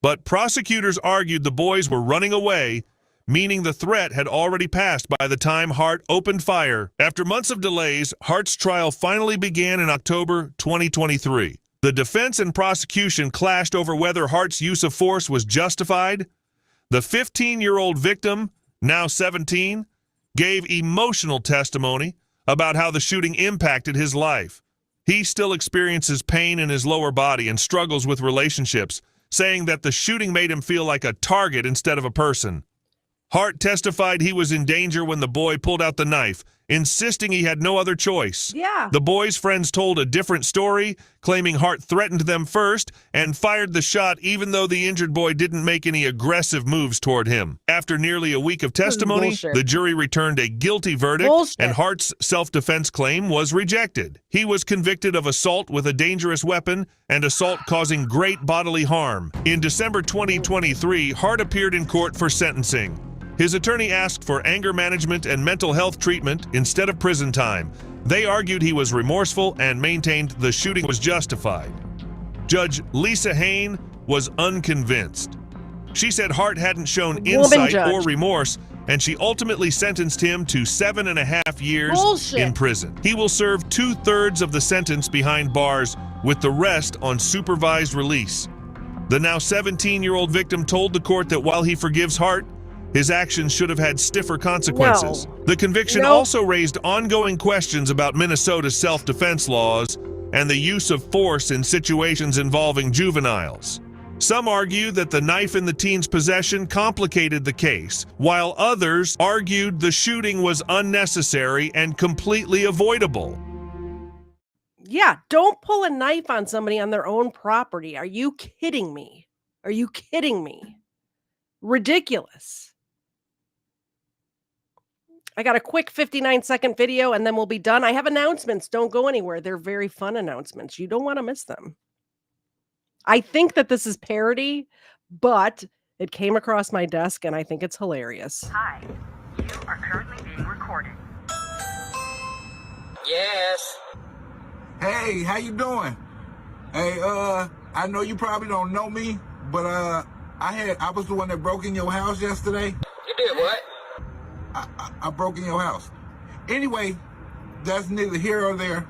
L: But prosecutors argued the boys were running away, meaning the threat had already passed by the time Hart opened fire. After months of delays, Hart's trial finally began in October 2023. The defense and prosecution clashed over whether Hart's use of force was justified. The 15-year-old victim, now 17, gave emotional testimony about how the shooting impacted his life. He still experiences pain in his lower body and struggles with relationships, saying that the shooting made him feel like a target instead of a person. Hart testified he was in danger when the boy pulled out the knife, insisting he had no other choice.
A: Yeah.
L: The boy's friends told a different story, claiming Hart threatened them first and fired the shot even though the injured boy didn't make any aggressive moves toward him. After nearly a week of testimony, the jury returned a guilty verdict, and Hart's self-defense claim was rejected. He was convicted of assault with a dangerous weapon and assault causing great bodily harm. In December 2023, Hart appeared in court for sentencing. His attorney asked for anger management and mental health treatment instead of prison time. They argued he was remorseful and maintained the shooting was justified. Judge Lisa Hain was unconvinced. She said Hart hadn't shown insight or remorse, and she ultimately sentenced him to 7.5 years in prison. He will serve 2/3 of the sentence behind bars, with the rest on supervised release. The now 17-year-old victim told the court that while he forgives Hart, his actions should have had stiffer consequences. The conviction also raised ongoing questions about Minnesota's self-defense laws and the use of force in situations involving juveniles. Some argue that the knife in the teen's possession complicated the case, while others argued the shooting was unnecessary and completely avoidable.
A: Yeah, don't pull a knife on somebody on their own property. Are you kidding me? Are you kidding me? Ridiculous. I got a quick 59-second video and then we'll be done. I have announcements. Don't go anywhere. They're very fun announcements. You don't want to miss them. I think that this is parody, but it came across my desk and I think it's hilarious.
S: Hi, you are currently being recorded.
Y: Yes. Hey, how you doing? Hey, I know you probably don't know me, but I was the one that broke in your house yesterday.
E: You did what?
Y: I broke in your house. Anyway, that's neither here or there.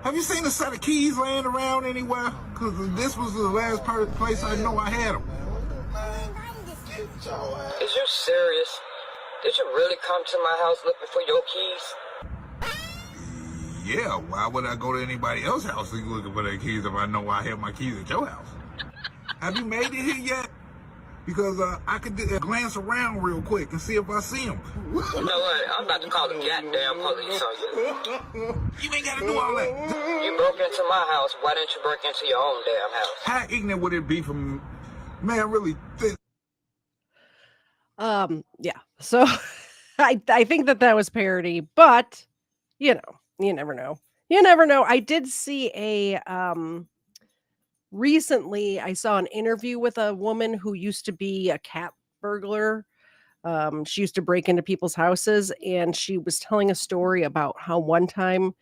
Y: Have you seen a set of keys laying around anywhere? Because this was the last place I know I had them.
E: Is you serious? Did you really come to my house looking for your keys?
Y: Yeah, why would I go to anybody else's house looking for their keys if I know I have my keys at your house? Have you made it here yet? Because I could glance around real quick and see if I see them.
E: You know what? I'm about to call the goddamn police on you.
Y: You ain't gotta do all that.
E: You broke into my house. Why didn't you break into your own damn house?
Y: How ignorant would it be from, man, really think?
A: Yeah. So I think that was parody, but you never know. You never know. I did see recently I saw an interview with a woman who used to be a cat burglar. She used to break into people's houses, and she was telling a story about how one time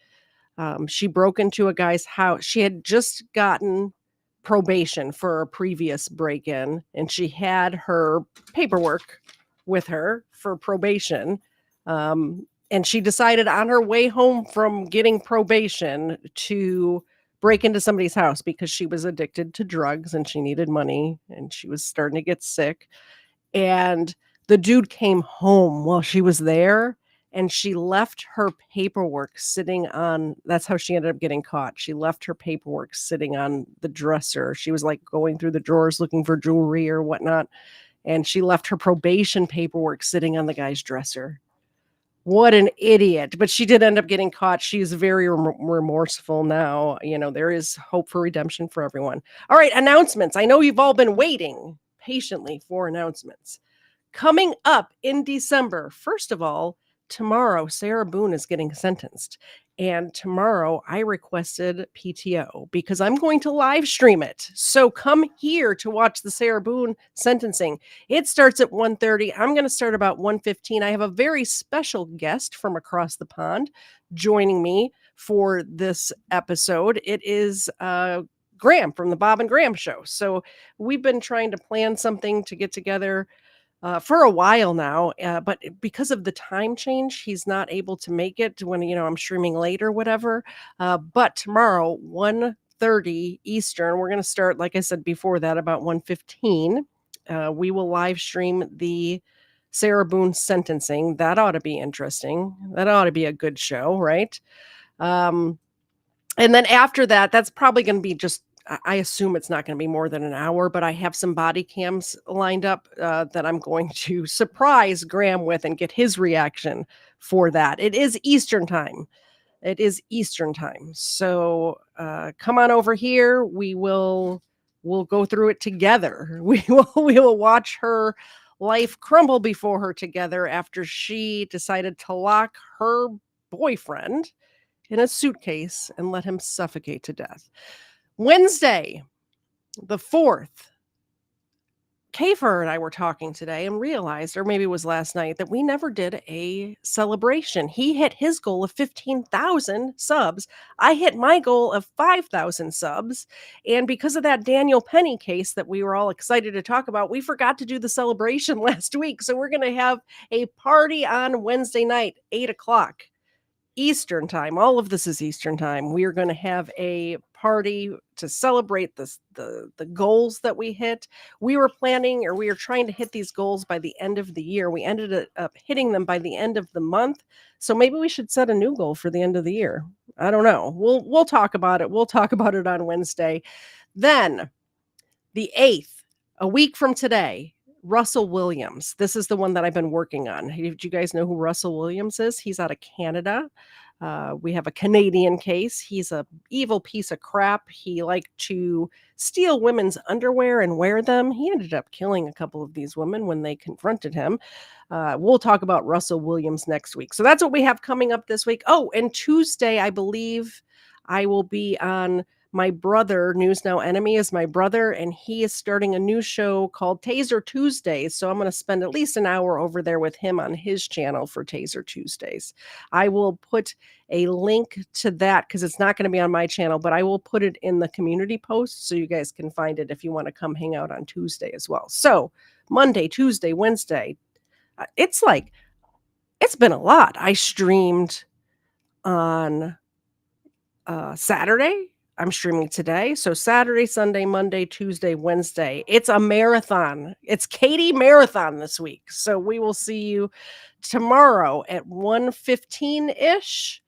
A: she broke into a guy's house. She had just gotten probation for a previous break-in, and she had her paperwork with her for probation. And she decided on her way home from getting probation to break into somebody's house because she was addicted to drugs and she needed money and she was starting to get sick. And the dude came home while she was there, and she left her paperwork sitting on, that's how she ended up getting caught. She left her paperwork sitting on the dresser. She was like going through the drawers looking for jewelry or whatnot. And she left her probation paperwork sitting on the guy's dresser. What an idiot. But she did end up getting caught. She's very remorseful now. There is hope for redemption for everyone. All right, announcements. I know you've all been waiting patiently for announcements. Coming up in December, first of all, tomorrow, Sarah Boone is getting sentenced. And tomorrow I requested PTO because I'm going to live stream it. So come here to watch the Sarah Boone sentencing. It starts at 1:30. I'm going to start about 1:15. I have a very special guest from across the pond joining me for this episode. It is Graham from the Bob and Graham Show. So we've been trying to plan something to get together for a while now, but because of the time change, he's not able to make it when, I'm streaming late or whatever. But tomorrow, 1:30 Eastern, we're going to start, like I said before that, about 1:15. We will live stream the Sarah Boone sentencing. That ought to be interesting. That ought to be a good show, right? And then after that, that's probably going to be just, I assume it's not going to be more than an hour, but I have some body cams lined up that I'm going to surprise Graham with and get his reaction for that. It is Eastern time. So come on over here. We'll go through it together. We will watch her life crumble before her together after she decided to lock her boyfriend in a suitcase and let him suffocate to death. Wednesday, the 4th, Kafer and I were talking today and realized, or maybe it was last night, that we never did a celebration. He hit his goal of 15,000 subs. I hit my goal of 5,000 subs. And because of that Daniel Penny case that we were all excited to talk about, we forgot to do the celebration last week. So we're going to have a party on Wednesday night, 8 o'clock. Eastern time. All of this is Eastern time. We are going to have a party to celebrate the goals that we hit. We were trying to hit these goals by the end of the year. We ended up hitting them by the end of the month. So maybe we should set a new goal for the end of the year. I don't know. We'll talk about it. We'll talk about it on Wednesday. Then the 8th, a week from today, Russell Williams. This is the one that I've been working on. Did you guys know who Russell Williams is? He's out of Canada. We have a Canadian case. He's a evil piece of crap. He liked to steal women's underwear and wear them. He ended up killing a couple of these women when they confronted him. We'll talk about Russell Williams next week. So that's what we have coming up this week. Oh, and Tuesday, I believe I will be on my brother, News Now Enemy is my brother, and he is starting a new show called Taser Tuesdays. So I'm going to spend at least an hour over there with him on his channel for Taser Tuesdays. I will put a link to that because it's not going to be on my channel, but I will put it in the community post so you guys can find it if you want to come hang out on Tuesday as well. So Monday, Tuesday, Wednesday, it's been a lot. I streamed on Saturday. I'm streaming today. So Saturday, Sunday, Monday, Tuesday, Wednesday. It's a marathon. It's Katie Marathon this week. So we will see you tomorrow at 1:15-ish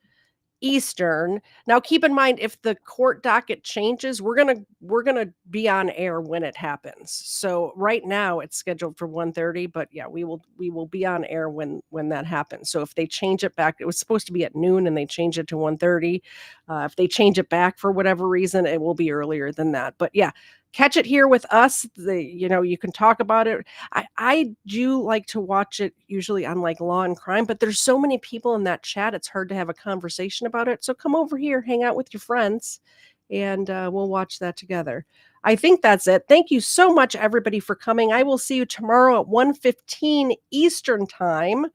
A: Eastern. Now keep in mind, if the court docket changes, we're gonna be on air when it happens. So right now it's scheduled for 1:30, but yeah, we will be on air when that happens. So if they change it back, it was supposed to be at noon and they change it to 1:30. If they change it back for whatever reason, it will be earlier than that. But yeah, catch it here with us. You can talk about it. I do like to watch it usually on like Law and Crime, but there's so many people in that chat. It's hard to have a conversation about it. So come over here, hang out with your friends, and we'll watch that together. I think that's it. Thank you so much, everybody, for coming. I will see you tomorrow at 1:15 Eastern time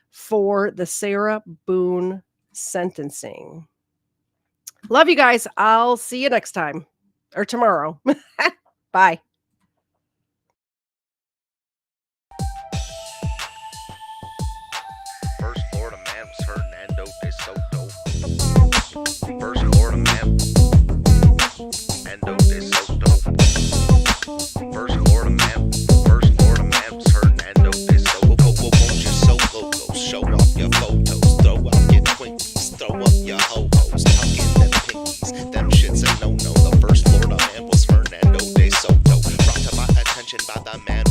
A: for the Sarah Boone sentencing. Love you guys. I'll see you next time or tomorrow. Bye.
G: First Florida man was Hernando de Soto. First Florida man, Hernando de Soto. First Florida man was Hernando de Soto. Won't you so loco? Show off your photos, throw out your Twinkies, throw up your ho-hos, tuck in them pinkies. Them shits a no-no. The first Florida man was Hernando de Soto. Brought to my attention by the man